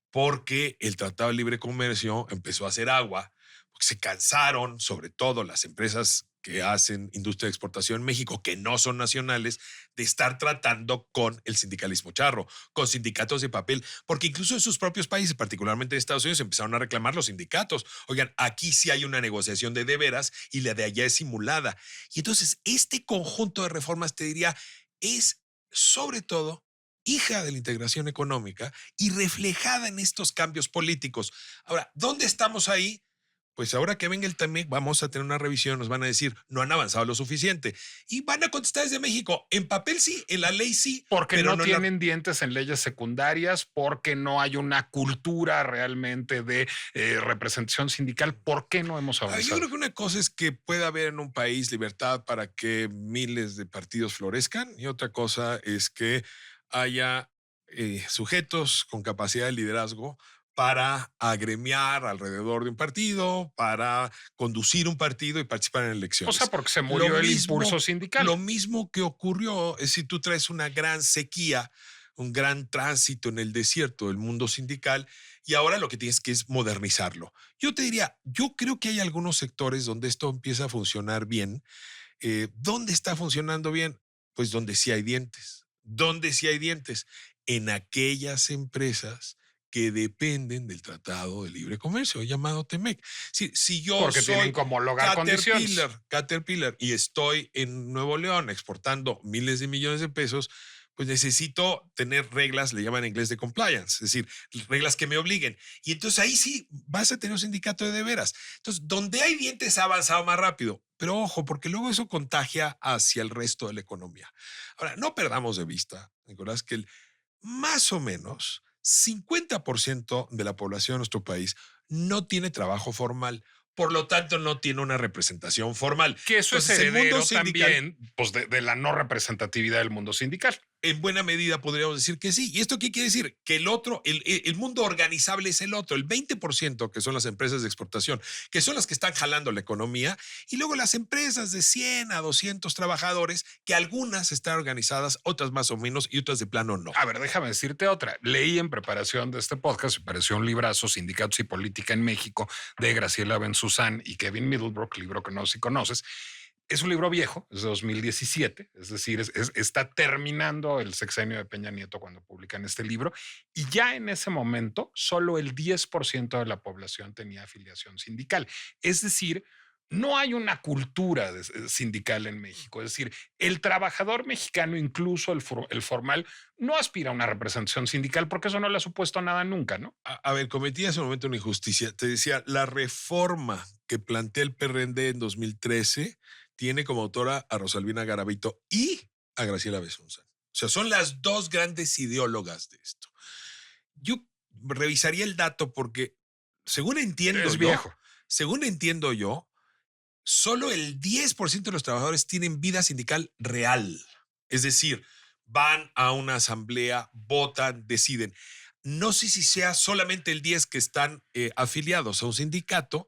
porque el Tratado de Libre Comercio empezó a hacer agua, porque se cansaron, sobre todo las empresas que hacen industria de exportación en México, que no son nacionales, de estar tratando con el sindicalismo charro, con sindicatos de papel, porque incluso en sus propios países, particularmente en Estados Unidos, empezaron a reclamar los sindicatos. Oigan, aquí sí hay una negociación de veras y la de allá es simulada. Y entonces este conjunto de reformas, te diría, es sobre todo hija de la integración económica y reflejada en estos cambios políticos. Ahora, ¿dónde estamos ahí? Pues ahora que venga el TEMEC, vamos a tener una revisión, nos van a decir, no han avanzado lo suficiente. Y van a contestar desde México, en papel sí, en la ley sí, Porque pero no no en la... tienen dientes en leyes secundarias, porque no hay una cultura realmente de representación sindical. ¿Por qué no hemos Yo avanzado? creo que una cosa es que pueda haber en un país libertad para que miles de partidos florezcan y otra cosa es que haya sujetos con capacidad de liderazgo para agremiar alrededor de un partido, para conducir un partido y participar en O sea, elecciones. porque se Lo murió el impulso mismo, sindical. lo mismo que ocurrió es si tú traes una gran sequía, un gran tránsito en el desierto del mundo sindical y ahora lo que tienes que es modernizarlo. Yo te diría, yo creo que hay algunos sectores donde esto empieza a funcionar bien. ¿Dónde está funcionando bien? Pues donde sí hay dientes. ¿Dónde sí hay dientes? En aquellas empresas que dependen del Tratado de Libre Comercio, llamado TEMEC. Si yo Porque tienen soy que homologar condiciones. Caterpillar, y estoy en Nuevo León exportando miles de millones de pesos, pues necesito tener reglas, le llaman en inglés de compliance, es decir, reglas que me obliguen. Y entonces ahí sí vas a tener un sindicato de veras. Entonces, donde hay dientes ha avanzado más rápido. Pero ojo, porque luego eso contagia hacia el resto de la economía. Ahora, no perdamos de vista, Nicolás, que más o menos 50% de la población de nuestro país no tiene trabajo formal. por lo tanto no tiene una representación formal. Que eso es Entonces, el mundo heredero sindical, también pues, de la no representatividad del mundo sindical. en buena medida podríamos decir que sí. ¿Y esto qué quiere decir? Que el otro, el mundo organizable es el otro, el 20% que son las empresas de exportación, que son las que están jalando la economía, y luego las empresas de 100 a 200 trabajadores, que algunas están organizadas, otras más o menos, y otras de plano no. A ver, déjame decirte otra. Leí en preparación de este podcast, me pareció un librazo, Sindicatos y Política en México, de Graciela Benzuzán y Kevin Middlebrook, libro que no sé si conoces. Es un libro viejo, es de 2017, es decir, está terminando el sexenio de Peña Nieto cuando publican este libro, y ya en ese momento solo el 10% de la población tenía afiliación sindical. Es decir, no hay una cultura sindical en México. Es decir, el trabajador mexicano, incluso el formal, no aspira a una representación sindical porque eso no le ha supuesto nada nunca, ¿no? A ver, cometí hace un momento una injusticia. Te decía, la reforma que plantea el PRD en 2013 tiene como autora a Rosalvina Garavito y a Graciela Besunza. O sea, son las dos grandes ideólogas de esto. Yo revisaría el dato porque, según entiendo Es yo, viejo. según entiendo yo, solo el 10% de los trabajadores tienen vida sindical real. Es decir, van a una asamblea, votan, deciden. No sé si sea solamente el 10 que están afiliados a un sindicato,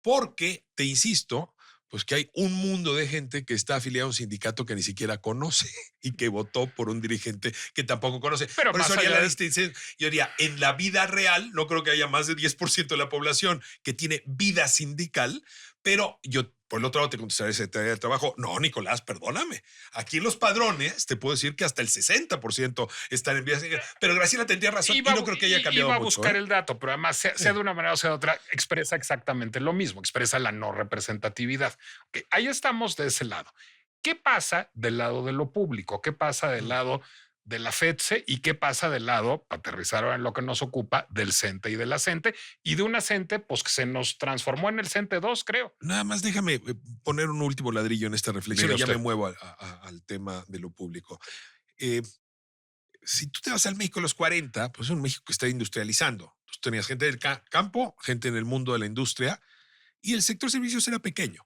porque, te insisto, pues que hay un mundo de gente que está afiliada a un sindicato que ni siquiera conoce y que votó por un dirigente que tampoco conoce. Pero Por más eso haría allá la de, distinción. Yo diría, en la vida real, no creo que haya más de 10% de la población que tiene vida sindical, pero yo, por el otro lado, te contestaré ese tarea de trabajo. No, Nicolás, perdóname. Aquí en los padrones te puedo decir que hasta el 60% están en vida sindical. Pero Graciela tendría razón y no creo que haya cambiado iba a mucho. buscar el dato, pero además, sea de una manera o sea de otra, expresa exactamente lo mismo, expresa la no representatividad. Okay, ahí estamos de ese lado. ¿Qué pasa del lado de lo público? ¿Qué pasa del lado de la FETSE y qué pasa del lado, para aterrizar ahora en lo que nos ocupa, del CENTE y de la CENTE y de una CENTE pues que se nos transformó en el CENTE 2, creo? Nada más déjame poner un último ladrillo en esta reflexión Diga y ya me usted. muevo al tema de lo público. Eh, si tú te vas al México de los 40, pues es un México que está industrializando. Tú tenías gente del campo, gente en el mundo de la industria y el sector servicios era pequeño.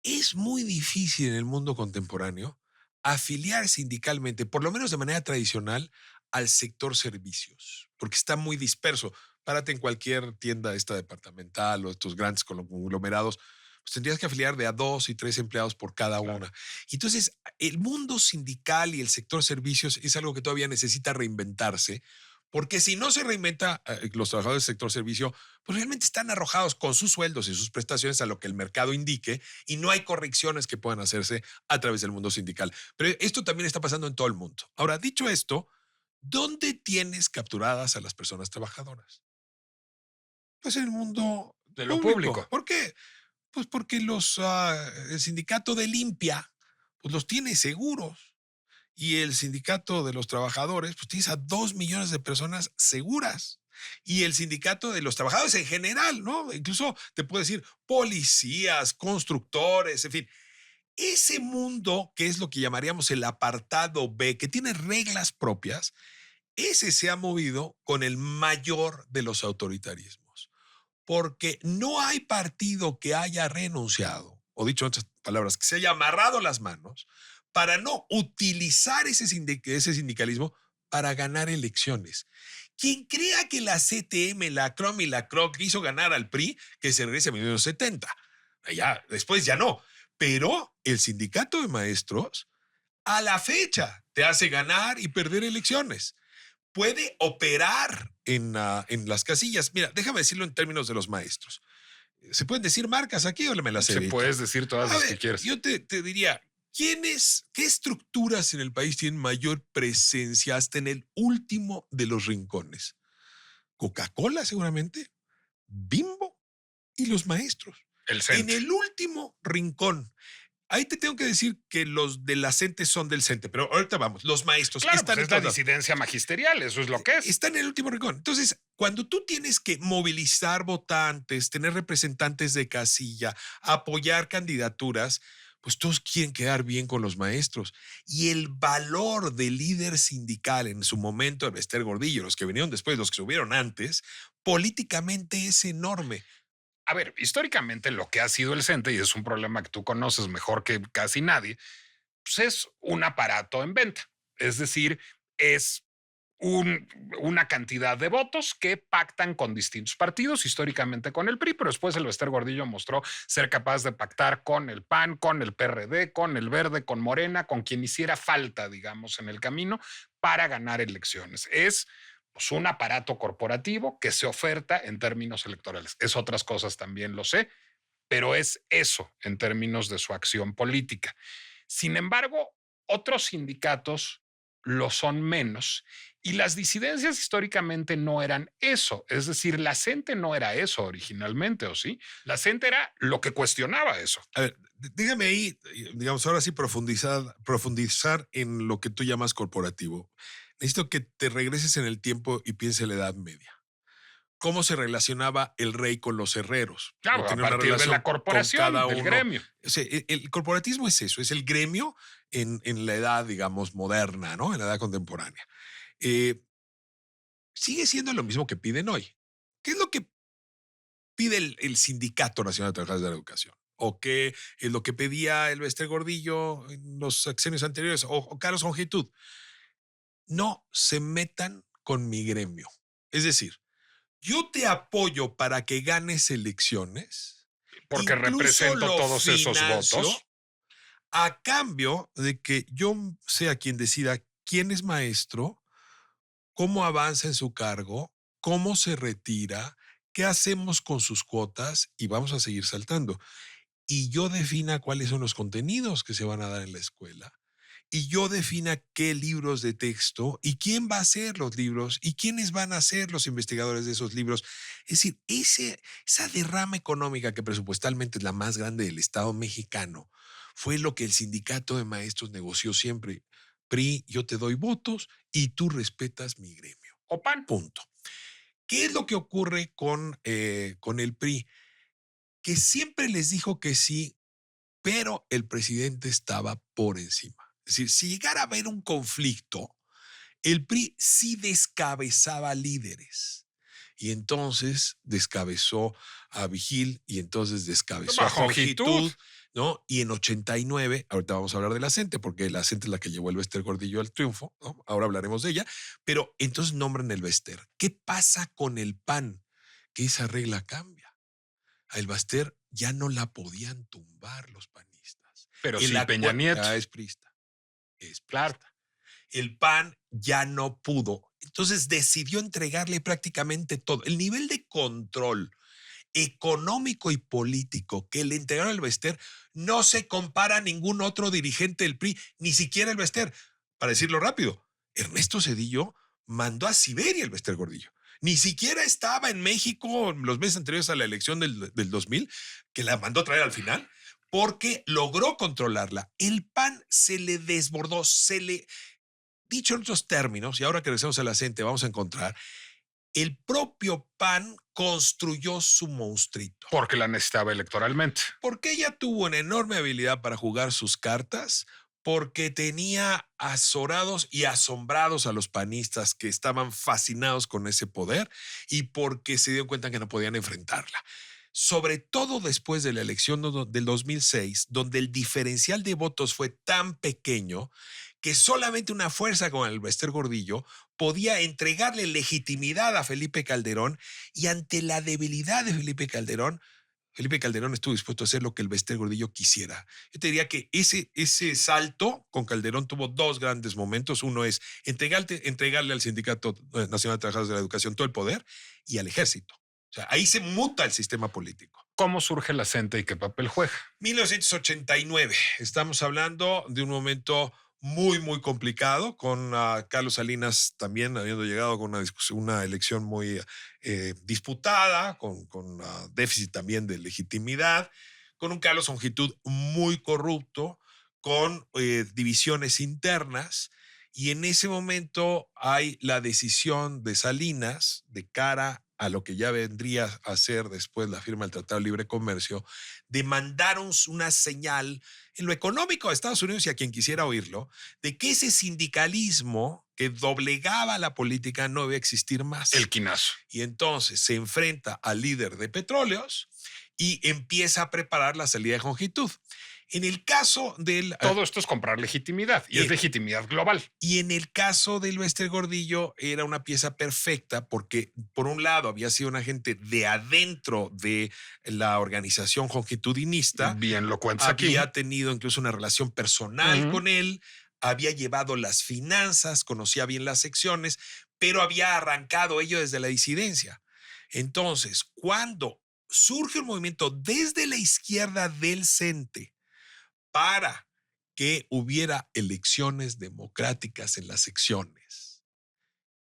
Es muy difícil en el mundo contemporáneo afiliar sindicalmente, por lo menos de manera tradicional, al sector servicios, porque está muy disperso. Párate en cualquier tienda esta departamental o estos grandes conglomerados, pues tendrías que afiliar de a 2 y 3 empleados por cada Claro. una. Entonces, el mundo sindical y el sector servicios es algo que todavía necesita reinventarse, porque si no se reinventa los trabajadores del sector servicio, pues realmente están arrojados con sus sueldos y sus prestaciones a lo que el mercado indique y no hay correcciones que puedan hacerse a través del mundo sindical. Pero esto también está pasando en todo el mundo. Ahora, dicho esto, ¿dónde tienes capturadas a las personas trabajadoras? Pues en el mundo De lo público. público. ¿Por qué? Pues porque el sindicato de limpia pues los tiene seguros y el sindicato de los trabajadores pues tienes a 2 millones de personas seguras. Y el sindicato de los trabajadores en general, ¿no? Incluso te puedo decir policías, constructores, en fin. Ese mundo, que es lo que llamaríamos el apartado B, que tiene reglas propias, ese se ha movido con el mayor de los autoritarismos. Porque no hay partido que haya renunciado, o dicho en otras palabras, que se haya amarrado las manos para no utilizar ese sindicalismo para ganar elecciones. Quien crea que la CTM, la CROM y la CROC hizo ganar al PRI, que se regrese a 1970. Ya, después ya no. Pero el sindicato de maestros, a la fecha, te hace ganar y perder elecciones. Puede operar en las casillas. Mira, déjame decirlo en términos de los maestros. ¿Se pueden decir marcas aquí o me las Se evito? puedes decir todas A las que ver, quieras. yo te diría, qué estructuras en el país tienen mayor presencia hasta en el último de los rincones? Coca-Cola seguramente, Bimbo y los maestros. El En CENTE. el último rincón. Ahí te tengo que decir que los de la CENTE son del CENTE, pero ahorita vamos, los maestros Claro, pues están en es la todos lados. disidencia magisterial, eso es lo que es. Está en el último rincón. Entonces, cuando tú tienes que movilizar votantes, tener representantes de casilla, apoyar candidaturas, pues todos quieren quedar bien con los maestros. Y el valor del líder sindical en su momento, de Esther Gordillo, los que vinieron después, los que subieron antes, políticamente es enorme. A ver, históricamente lo que ha sido el CENTE, y es un problema que tú conoces mejor que casi nadie, pues es un aparato en venta. Es decir, es un- una cantidad de votos que pactan con distintos partidos, históricamente con el PRI, pero después el Bester Gordillo mostró ser capaz de pactar con el PAN, con el PRD, con el Verde, con Morena, con quien hiciera falta, digamos, en el camino para ganar elecciones. Es pues, un aparato corporativo que se oferta en términos electorales. Es otras cosas también lo sé, pero es eso en términos de su acción política. Sin embargo, otros sindicatos lo son menos y las disidencias históricamente no eran eso. Es decir, la CENTE no era eso originalmente, ¿o sí? La CENTE era lo que cuestionaba eso. A ver, dígame ahí, digamos, ahora sí profundizar en lo que tú llamas corporativo. Necesito que te regreses en el tiempo y pienses en la Edad Media. ¿Cómo se relacionaba el rey con los herreros? No Claro, a tenía una partir de la relación con cada corporación, del uno. gremio. O sea, el corporatismo es eso, es el gremio en la edad, digamos, moderna, ¿no? En la edad contemporánea. Eh, Sigue siendo lo mismo que piden hoy. ¿Qué es lo que pide el Sindicato Nacional de Trabajadores de la Educación? ¿O qué es lo que pedía el Bester Gordillo en los sexenios anteriores? ¿O Carlos Longitud? No se metan con mi gremio. Es decir, yo te apoyo para que ganes elecciones, Porque incluso represento lo todos esos financio votos. a cambio de que yo sea quien decida quién es maestro, cómo avanza en su cargo, cómo se retira, qué hacemos con sus cuotas y vamos a seguir saltando. Y yo defina cuáles son los contenidos que se van a dar en la escuela. Y yo defina qué libros de texto y quién va a hacer los libros y quiénes van a ser los investigadores de esos libros. Es decir, esa derrama económica que presupuestalmente es la más grande del Estado mexicano fue lo que el sindicato de maestros negoció siempre. PRI, yo te doy votos y tú respetas mi gremio. O PAN. Punto. ¿Qué es lo que ocurre con el PRI? Que siempre les dijo que sí, pero el presidente estaba por encima. Es decir, si llegara a haber un conflicto, el PRI sí descabezaba líderes. Y entonces descabezó a Vigil y entonces descabezó a Bajo longitud. Jongitud, ¿no? Y en 89, ahorita vamos a hablar de la CENTE, porque la CENTE es la que llevó el Bester Gordillo al triunfo, ¿no? Ahora hablaremos de ella, pero entonces nombran el Bester. ¿Qué pasa con el PAN? Que esa regla cambia. A el Baster ya no la podían tumbar los panistas. Pero sí, Peña Nieto. Es prista, es Claro. prista. El PAN ya no pudo. Entonces decidió entregarle prácticamente todo. El nivel de control económico y político que le entregaron al Bester no se compara a ningún otro dirigente del PRI, ni siquiera el Bester. Para decirlo rápido, Ernesto Cedillo mandó a Siberia el Bester Gordillo. Ni siquiera estaba en México los meses anteriores a la elección del 2000, que la mandó a traer al final, porque logró controlarla. El PAN se le desbordó, dicho en otros términos, y ahora que regresamos a la CENTE vamos a encontrar, el propio PAN construyó su monstruito. Porque la necesitaba electoralmente. Porque ella tuvo una enorme habilidad para jugar sus cartas, porque tenía azorados y asombrados a los panistas que estaban fascinados con ese poder y porque se dio cuenta que no podían enfrentarla. Sobre todo después de la elección del 2006, donde el diferencial de votos fue tan pequeño que solamente una fuerza como el Bester Gordillo podía entregarle legitimidad a Felipe Calderón, y ante la debilidad de Felipe Calderón estuvo dispuesto a hacer lo que el Bester Gordillo quisiera. Yo te diría que ese salto con Calderón tuvo dos grandes momentos. Uno es entregarle al Sindicato Nacional de Trabajadores de la Educación todo el poder y al ejército. O sea, ahí se muta el sistema político. ¿Cómo surge la CENTE y qué papel juega? 1989. Estamos hablando de un momento muy, muy complicado, con Carlos Salinas también habiendo llegado con una elección muy disputada, con déficit también de legitimidad, con un Carlos Longitud muy corrupto, con divisiones internas. Y en ese momento hay la decisión de Salinas de cara a lo que ya vendría a ser después la firma del Tratado de Libre Comercio, de mandar una señal en lo económico a Estados Unidos y a quien quisiera oírlo, de que ese sindicalismo que doblegaba la política no iba a existir El más. quinazo. Y entonces se enfrenta al líder de petróleos y empieza a preparar la salida de longitud. En el caso del Todo esto es comprar legitimidad y es eh, legitimidad global. y en el caso del Lester Gordillo era una pieza perfecta porque por un lado había sido un agente de adentro de la organización longitudinista, Bien lo cuentas aquí. había tenido incluso una relación personal Ujú. con él, había llevado las finanzas, conocía bien las secciones, pero había arrancado ello desde la disidencia. Entonces, cuando surge un movimiento desde la izquierda del CENTE para que hubiera elecciones democráticas en las secciones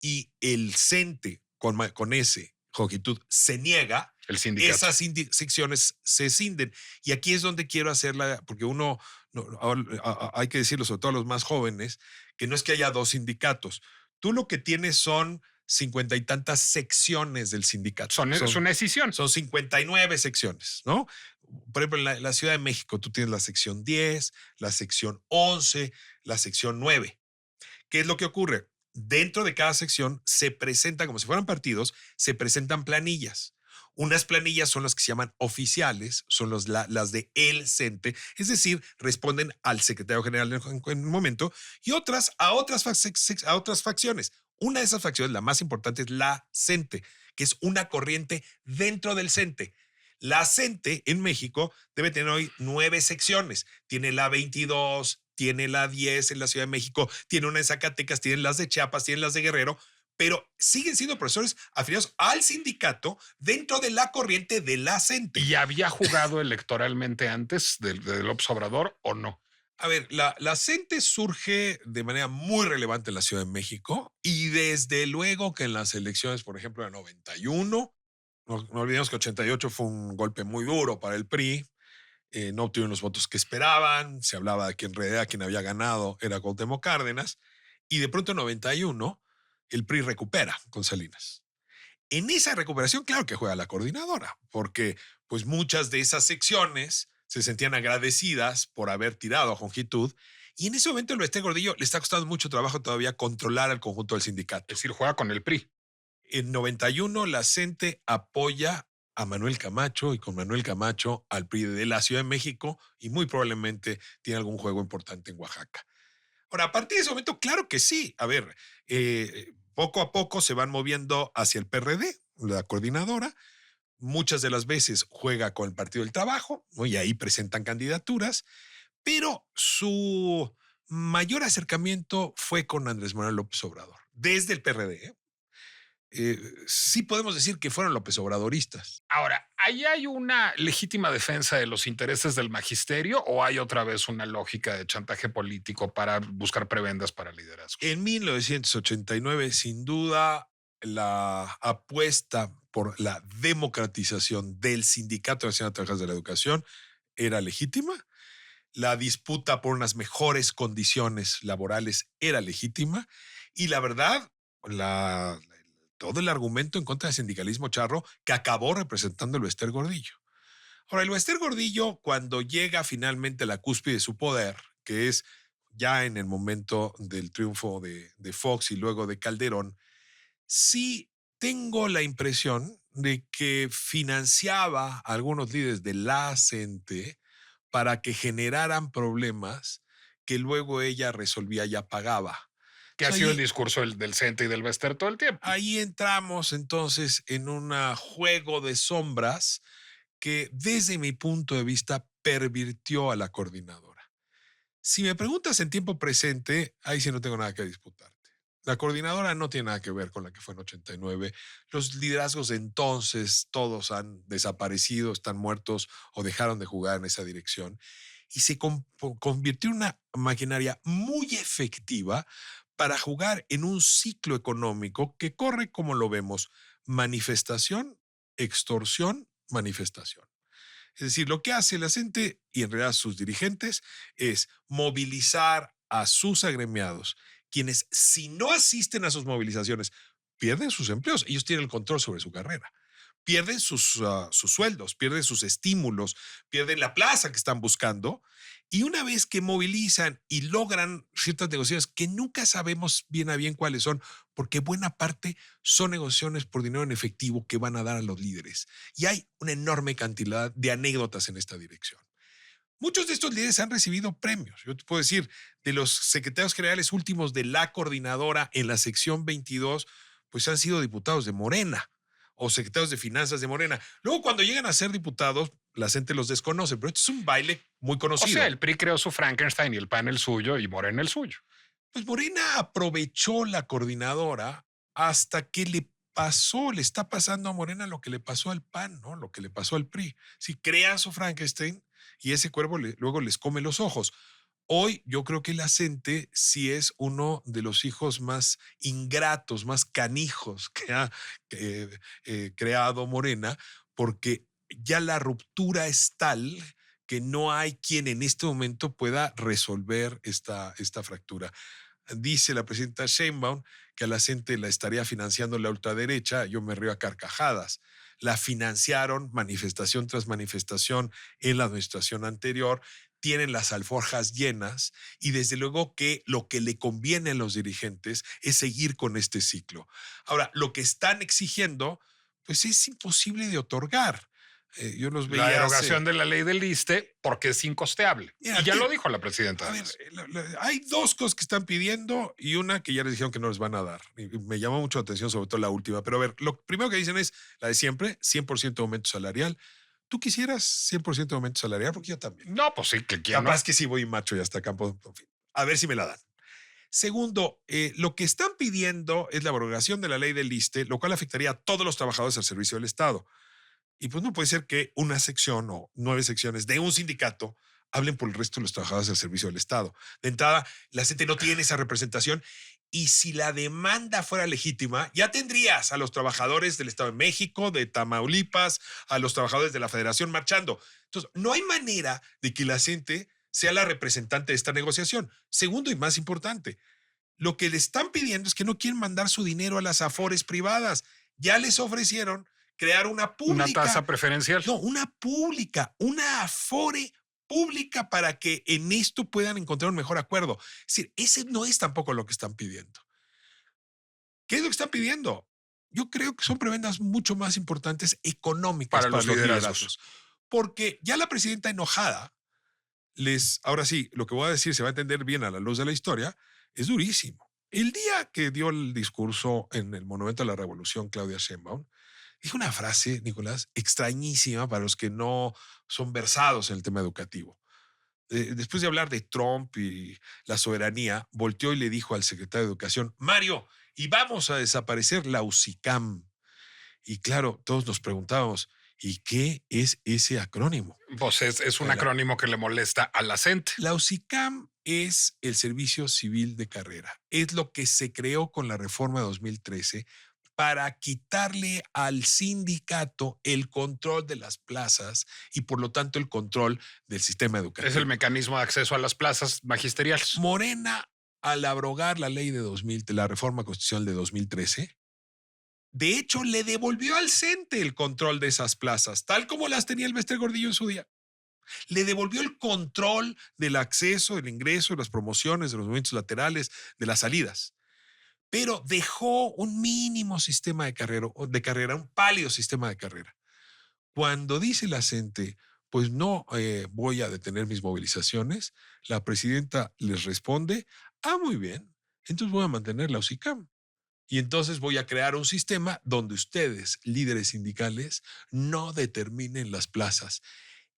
y el CENTE con ese longitud se niega, El sindicato. esas secciones se cinden. Y aquí es donde quiero hacerla, porque uno, hay que decirlo, sobre todo a los más jóvenes, que no es que haya dos sindicatos. Tú lo que tienes son 50 y tantas secciones del sindicato. Es una decisión. Son 59 secciones, ¿no? Por ejemplo, en la Ciudad de México tú tienes la sección 10, la sección 11, la sección 9. ¿Qué es lo que ocurre? Dentro de cada sección se presentan, como si fueran partidos, se presentan planillas. Unas planillas son las que se llaman oficiales, son las de el CENTE, es decir, responden al secretario general en un momento, y otras a otras facciones. Una de esas facciones, la más importante, es la CENTE, que es una corriente dentro del CENTE. La CENTE en México debe tener hoy 9 secciones. Tiene la 22, tiene la 10 en la Ciudad de México, tiene una en Zacatecas, tiene las de Chiapas, tiene las de Guerrero, pero siguen siendo profesores afiliados al sindicato dentro de la corriente de la CENTE. ¿Y había jugado electoralmente antes de López Obrador o no? A ver, la CENTE surge de manera muy relevante en la Ciudad de México y desde luego que en las elecciones, por ejemplo, de 91, no olvidemos que 88 fue un golpe muy duro para el PRI, no obtuvieron los votos que esperaban, se hablaba de que en realidad quien había ganado era Cuauhtémoc Cárdenas, y de pronto en 91 el PRI recupera con Salinas. En esa recuperación, claro que juega la coordinadora, porque pues muchas de esas secciones se sentían agradecidas por haber tirado a longitud, y en ese momento el Bester Gordillo le está costando mucho trabajo todavía controlar al conjunto del sindicato. Es decir, juega con el PRI. En 91 la CENTE apoya a Manuel Camacho y con Manuel Camacho al PRI de la Ciudad de México y muy probablemente tiene algún juego importante en Oaxaca. Ahora, a partir de ese momento, claro que sí. A ver, poco a poco se van moviendo hacia el PRD, la coordinadora. Muchas de las veces juega con el Partido del Trabajo, ¿no? Y ahí presentan candidaturas, pero su mayor acercamiento fue con Andrés Manuel López Obrador, desde el PRD. Sí podemos decir que fueron López Obradoristas. Ahora, ¿ahí hay una legítima defensa de los intereses del magisterio o hay otra vez una lógica de chantaje político para buscar prebendas para liderazgos? En 1989, sin duda, la apuesta por la democratización del Sindicato Nacional de Trabajadores de la Educación era legítima. La disputa por unas mejores condiciones laborales era legítima. Y la verdad, la, todo el argumento en contra del sindicalismo charro que acabó representando el Bester Gordillo. Ahora, el Bester Gordillo, cuando llega finalmente a la cúspide de su poder, que es ya en el momento del triunfo de Fox y luego de Calderón, sí tengo la impresión de que financiaba a algunos líderes de la CENTE para que generaran problemas que luego ella resolvía y apagaba. Que ha Entonces, sido el discurso del CENTE y del Bester todo el tiempo. ahí entramos entonces en un juego de sombras que desde mi punto de vista pervirtió a la coordinadora. Si me preguntas en tiempo presente, ahí sí no tengo nada que disputarte. La coordinadora no tiene nada que ver con la que fue en 89. Los liderazgos de entonces todos han desaparecido, están muertos o dejaron de jugar en esa dirección. Y se convirtió en una maquinaria muy efectiva para jugar en un ciclo económico que corre como lo vemos: manifestación, extorsión, manifestación. Es decir, lo que hace la gente y en realidad sus dirigentes es movilizar a sus agremiados, quienes si no asisten a sus movilizaciones pierden sus empleos. Ellos tienen el control sobre su carrera. pierden sus sueldos, pierden sus estímulos, pierden la plaza que están buscando. Y una vez que movilizan y logran ciertas negociaciones que nunca sabemos bien a bien cuáles son, porque buena parte son negociaciones por dinero en efectivo que van a dar a los líderes. Y hay una enorme cantidad de anécdotas en esta dirección. Muchos de estos líderes han recibido premios. Yo te puedo decir, de los secretarios generales últimos de la coordinadora en la sección 22, pues han sido diputados de Morena o secretarios de finanzas de Morena. Luego, cuando llegan a ser diputados, la gente los desconoce, pero esto es un baile muy O sea, conocido. el PRI creó su Frankenstein y el PAN el suyo y Morena el suyo. Pues Morena aprovechó la coordinadora hasta que le está pasando a Morena lo que le pasó al PAN, ¿no? Lo que le pasó al PRI. Si crean su Frankenstein y ese cuervo luego les come los ojos. Hoy yo creo que la gente sí es uno de los hijos más ingratos, más canijos que ha creado Morena, porque ya la ruptura es tal que no hay quien en este momento pueda resolver esta fractura. Dice la presidenta Sheinbaum que a la gente la estaría financiando la ultraderecha. Yo me río a carcajadas. La financiaron manifestación tras manifestación en la administración anterior, tienen las alforjas llenas y desde luego que lo que le conviene a los dirigentes es seguir con este ciclo. Ahora, lo que están exigiendo, pues es imposible de otorgar. Yo los La veía derogación hace... de la ley del ISSSTE porque es incosteable. Mira, Y ya aquí, lo dijo la presidenta. a ver, Además. hay dos cosas que están pidiendo y una que ya les dijeron que no les van a dar. Y me llamó mucho la atención, sobre todo la última. Pero a ver, lo primero que dicen es la de siempre, 100% de aumento salarial. ¿Tú quisieras 100% de aumento salarial? Porque yo también. No, pues sí, que quién no. Capaz que sí voy macho y hasta campo. En fin, a ver si me la dan. Segundo, lo que están pidiendo es la abrogación de la ley del ISSSTE, lo cual afectaría a todos los trabajadores al servicio del Estado. Y pues no puede ser que una sección o 9 secciones de un sindicato hablen por el resto de los trabajadores del servicio del Estado. De entrada, la gente no tiene esa representación y si la demanda fuera legítima, ya tendrías a los trabajadores del Estado de México, de Tamaulipas, a los trabajadores de la Federación marchando. Entonces, no hay manera de que la gente sea la representante de esta negociación. Segundo y más importante, lo que le están pidiendo es que no quieren mandar su dinero a las afores privadas. Ya les ofrecieron crear una Una tasa pública. preferencial. No, una pública, una afore pública para que en esto puedan encontrar un mejor acuerdo. Es decir, ese no es tampoco lo que están pidiendo. ¿Qué es lo que están pidiendo? Yo creo que son prebendas mucho más importantes económicas Para para los los liderazgos. liderazgos. Porque ya la presidenta enojada ahora sí, lo que voy a decir se va a entender bien a la luz de la historia, es durísimo. El día que dio el discurso en el Monumento a la Revolución, Claudia Sheinbaum, dijo una frase, Nicolás, extrañísima para los que no son versados en el tema educativo. Después de hablar de Trump y la soberanía, volteó y le dijo al secretario de Educación, Mario, y vamos a desaparecer la UCICAM. Y claro, todos nos preguntábamos, ¿y qué es ese acrónimo? Pues es un acrónimo que le molesta a la gente. La UCICAM es el Servicio Civil de Carrera. Es lo que se creó con la reforma de 2013 para quitarle al sindicato el control de las plazas y por lo tanto el control del sistema educativo. Es el mecanismo de acceso a las plazas magisteriales. Morena, al abrogar la ley de la reforma constitucional de 2013, de hecho le devolvió al CENTE el control de esas plazas, tal como las tenía el Bester Gordillo en su día. Le devolvió el control del acceso, del ingreso, de las promociones, de los movimientos laterales, de las salidas. Pero dejó un mínimo sistema de carrera, un pálido sistema de carrera. Cuando dice la gente, pues no voy a detener mis movilizaciones, la presidenta les responde, muy bien, entonces voy a mantener la UCICAM. Y entonces voy a crear un sistema donde ustedes, líderes sindicales, no determinen las plazas.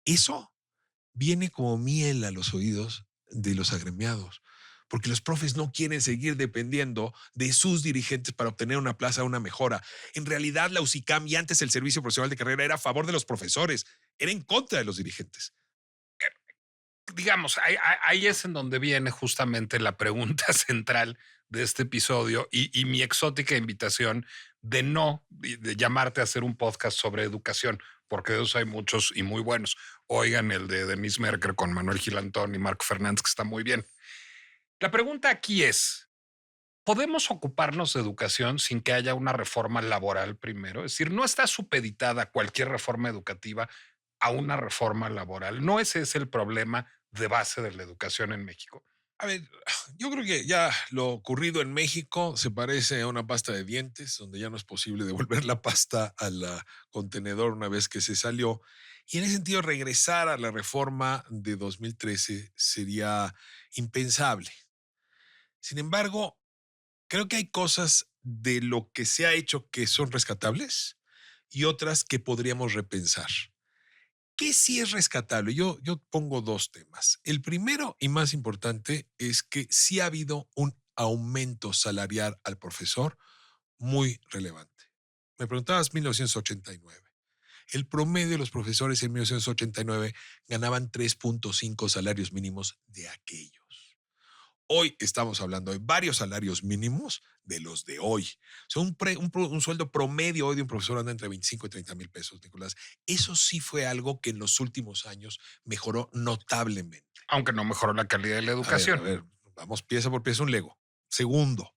Eso viene como miel a los oídos de los agremiados, porque los profes no quieren seguir dependiendo de sus dirigentes para obtener una plaza, una mejora. En realidad, la UCICAM y antes el Servicio Profesional de Carrera era a favor de los profesores, era en contra de los dirigentes. Digamos, ahí es en donde viene justamente la pregunta central de este episodio y mi exótica invitación de llamarte a hacer un podcast sobre educación, porque de esos hay muchos y muy buenos. Oigan el de Denise Merker con Manuel Gilantón y Marco Fernández, que está muy bien. La pregunta aquí es, ¿podemos ocuparnos de educación sin que haya una reforma laboral primero? Es decir, no está supeditada cualquier reforma educativa a una reforma laboral. No ese es el problema de base de la educación en México. A ver, yo creo que ya lo ocurrido en México se parece a una pasta de dientes, donde ya no es posible devolver la pasta al contenedor una vez que se salió. Y en ese sentido, regresar a la reforma de 2013 sería impensable. Sin embargo, creo que hay cosas de lo que se ha hecho que son rescatables y otras que podríamos repensar. ¿Qué sí es rescatable? Yo pongo dos temas. El primero y más importante es que sí ha habido un aumento salarial al profesor muy relevante. Me preguntabas 1989. El promedio de los profesores en 1989 ganaban 3.5 salarios mínimos de aquellos. Hoy estamos hablando de varios salarios mínimos de los de hoy. O sea, un sueldo promedio hoy de un profesor anda entre 25 y 30,000 pesos, Nicolás. Eso sí fue algo que en los últimos años mejoró notablemente. Aunque no mejoró la calidad de la A educación. ver, vamos pieza por pieza un Lego. Segundo,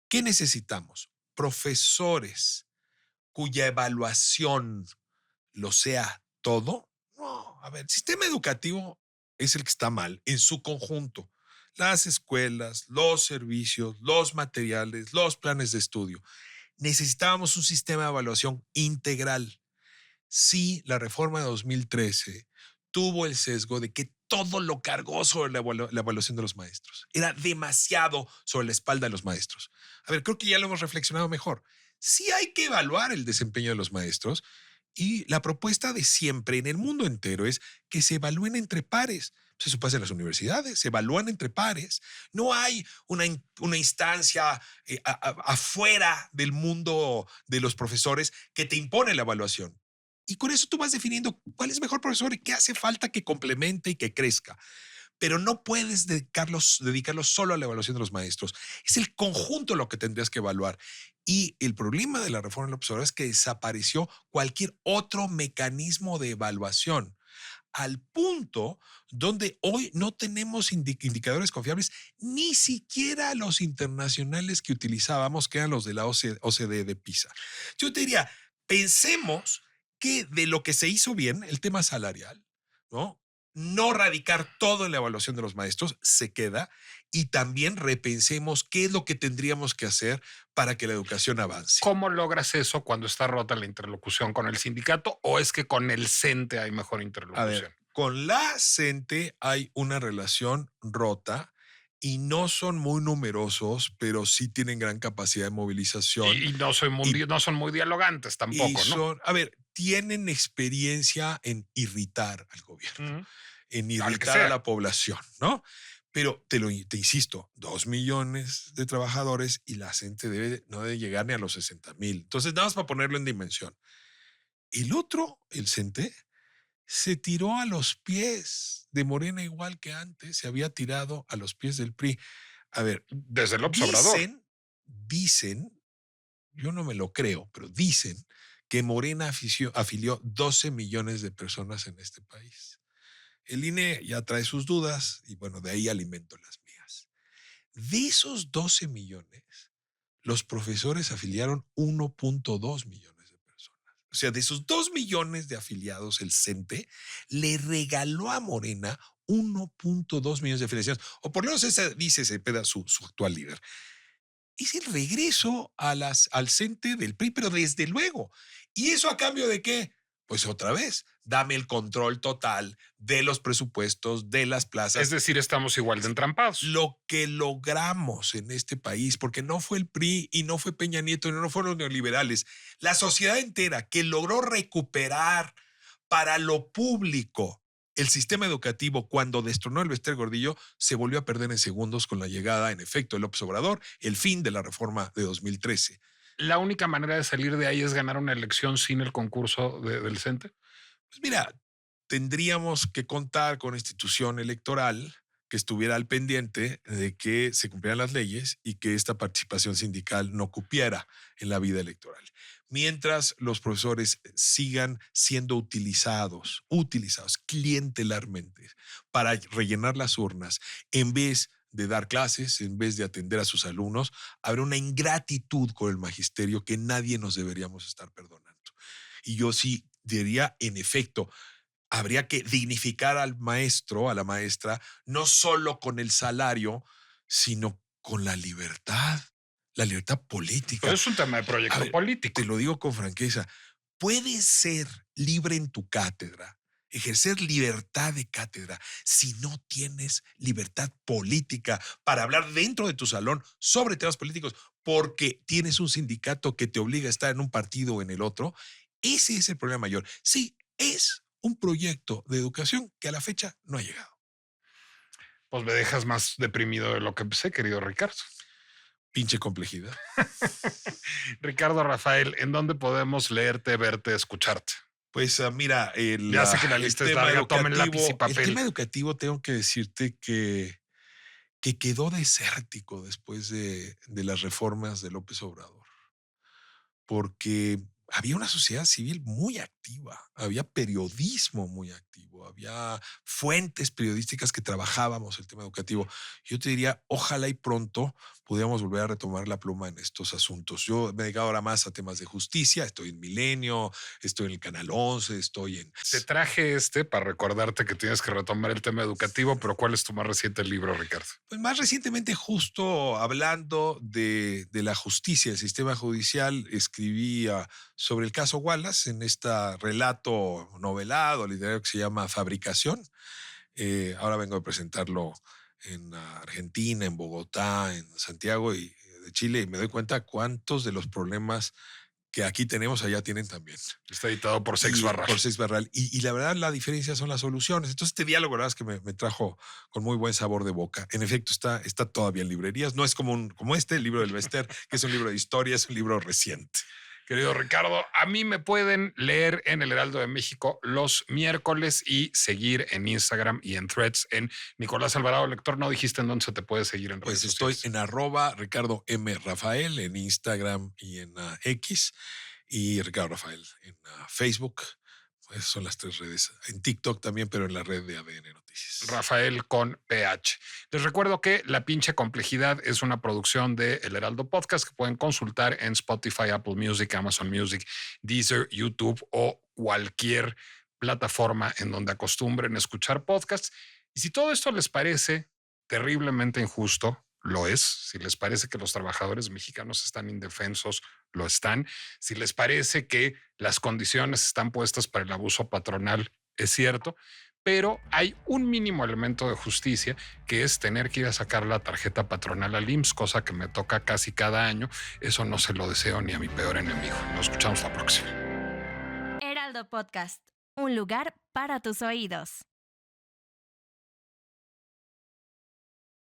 ¿qué necesitamos? Profesores cuya evaluación lo sea todo. No, a ver, el sistema educativo es el que está mal en su conjunto. Las escuelas, los servicios, los materiales, los planes de estudio. Necesitábamos un sistema de evaluación integral. Sí, la reforma de 2013 tuvo el sesgo de que todo lo cargó sobre la evaluación de los maestros. Era demasiado sobre la espalda de los maestros. A ver, creo que ya lo hemos reflexionado mejor. Sí hay que evaluar el desempeño de los maestros y la propuesta de siempre en el mundo entero es que se evalúen entre pares. Pues eso pasa en las universidades, se evalúan entre pares. No hay una instancia afuera del mundo de los profesores que te impone la evaluación. Y con eso tú vas definiendo cuál es mejor profesor y qué hace falta que complemente y que crezca. Pero no puedes dedicarlos solo a la evaluación de los maestros. Es el conjunto lo que tendrías que evaluar. Y el problema de la reforma de López Obrador es que desapareció cualquier otro mecanismo de evaluación al punto donde hoy no tenemos indicadores confiables, ni siquiera los internacionales que utilizábamos, que eran los de la OCDE de PISA. Yo te diría, pensemos que de lo que se hizo bien, el tema salarial, ¿no? No radicar todo en la evaluación de los maestros, se queda, y también repensemos qué es lo que tendríamos que hacer para que la educación avance. ¿Cómo logras eso cuando está rota la interlocución con el sindicato o es que con el CENTE hay mejor A ver, interlocución? con la CENTE hay una relación rota y no son muy numerosos, pero sí tienen gran capacidad de movilización Y no, y, no son muy dialogantes y tampoco, ¿no? son, a ver, tienen experiencia en irritar al gobierno, Ujú. en Al que irritar a sea. la población, ¿no? Pero te insisto, 2 millones de trabajadores y la CENTE no debe llegar ni a los 60,000. Entonces, nada más para ponerlo en dimensión. El otro, el CENTE, se tiró a los pies de Morena igual que antes se había tirado a los pies del PRI. A ver, Desde López Obrador. dicen, yo no me lo creo, pero dicen que Morena afilió 12 millones de personas en este país. El INE ya trae sus dudas y bueno, de ahí alimento las mías. De esos 12 millones, los profesores afiliaron 1.2 millones de personas. O sea, de esos 2 millones de afiliados, el CENTE le regaló a Morena 1.2 millones de afiliaciones, o por lo menos esa dice Cepeda, su actual líder. Es el regreso al CENTE del PRI, pero desde luego. ¿Y eso a cambio de qué? Pues otra vez, dame el control total de los presupuestos, de las Es plazas. decir, estamos igual de entrampados. Lo que logramos en este país, porque no fue el PRI y no fue Peña Nieto y no fueron los neoliberales, la sociedad entera que logró recuperar para lo público el sistema educativo cuando destronó el Bester Gordillo, se volvió a perder en segundos con la llegada, en efecto, de López Obrador, el fin de la reforma de 2013. La única manera de salir de ahí es ganar una elección sin el concurso del CENTE. Pues mira, tendríamos que contar con una institución electoral que estuviera al pendiente de que se cumplieran las leyes y que esta participación sindical no cupiera en la vida electoral. Mientras los profesores sigan siendo utilizados clientelarmente para rellenar las urnas en vez de dar clases, en vez de atender a sus alumnos, habrá una ingratitud con el magisterio que nadie nos deberíamos estar perdonando. Y yo sí diría, en efecto, habría que dignificar al maestro, a la maestra, no solo con el salario, sino con la libertad Pero política. es un tema de A proyecto ver, te político. lo digo con franqueza, puedes ser libre en tu cátedra, ejercer libertad de cátedra, si no tienes libertad política para hablar dentro de tu salón sobre temas políticos, porque tienes un sindicato que te obliga a estar en un partido o en el otro. Ese es el problema mayor. Sí, es un proyecto de educación que a la fecha no ha llegado. Pues me dejas más deprimido de lo que empecé, querido Ricardo. Pinche complejidad. Ricardo Rafael, ¿en dónde podemos leerte, verte, escucharte? Pues mira, Ya sé que la el lista es tema larga, tomen lápiz y educativo, el papel. tema educativo tengo que decirte que quedó desértico después de las reformas de López Obrador, porque había una sociedad civil muy activa, había periodismo muy activo, había fuentes periodísticas que trabajábamos el tema educativo. Yo te diría, ojalá y pronto pudiéramos volver a retomar la pluma en estos asuntos. Yo me he dedicado ahora más a temas de justicia, estoy en Milenio, estoy en el Canal 11, estoy en... Te traje para recordarte que tienes que retomar el tema educativo, pero ¿cuál es tu más reciente libro, Ricardo? Pues más recientemente, justo hablando de la justicia, el sistema judicial, escribí sobre el caso Wallace en este relato novelado, literario que se llama Fabricación. Ahora vengo a presentarlo en Argentina, en Bogotá, en Santiago y de Chile, y me doy cuenta cuántos de los problemas que aquí tenemos allá tienen también. Está editado por Sex Barral. Por Sex Barral. Y la verdad, la diferencia son las soluciones. Entonces, este diálogo, la verdad es que me trajo con muy buen sabor de boca. En efecto, está todavía en librerías. No es como el libro del Bester, que es un libro de historia, es un libro reciente. Querido Ricardo, a mí me pueden leer en el Heraldo de México los miércoles y seguir en Instagram y en Threads en Nicolás Alvarado Lector. ¿No dijiste en dónde se te puede seguir en redes Pues estoy sociales? en @Ricardo M. Rafael en Instagram y en X, y Ricardo Rafael en Facebook. Esas son las 3 redes. En TikTok también, pero en la red de ADN Noticias. Rafael con PH. Les recuerdo que La Pinche Complejidad es una producción de El Heraldo Podcast que pueden consultar en Spotify, Apple Music, Amazon Music, Deezer, YouTube o cualquier plataforma en donde acostumbren escuchar podcasts. Y si todo esto les parece terriblemente injusto, lo es. Si les parece que los trabajadores mexicanos están indefensos, lo están. Si les parece que las condiciones están puestas para el abuso patronal, es cierto, pero hay un mínimo elemento de justicia que es tener que ir a sacar la tarjeta patronal al IMSS, cosa que me toca casi cada año. Eso no se lo deseo ni a mi peor enemigo. Nos escuchamos la próxima. Heraldo Podcast, un lugar para tus oídos.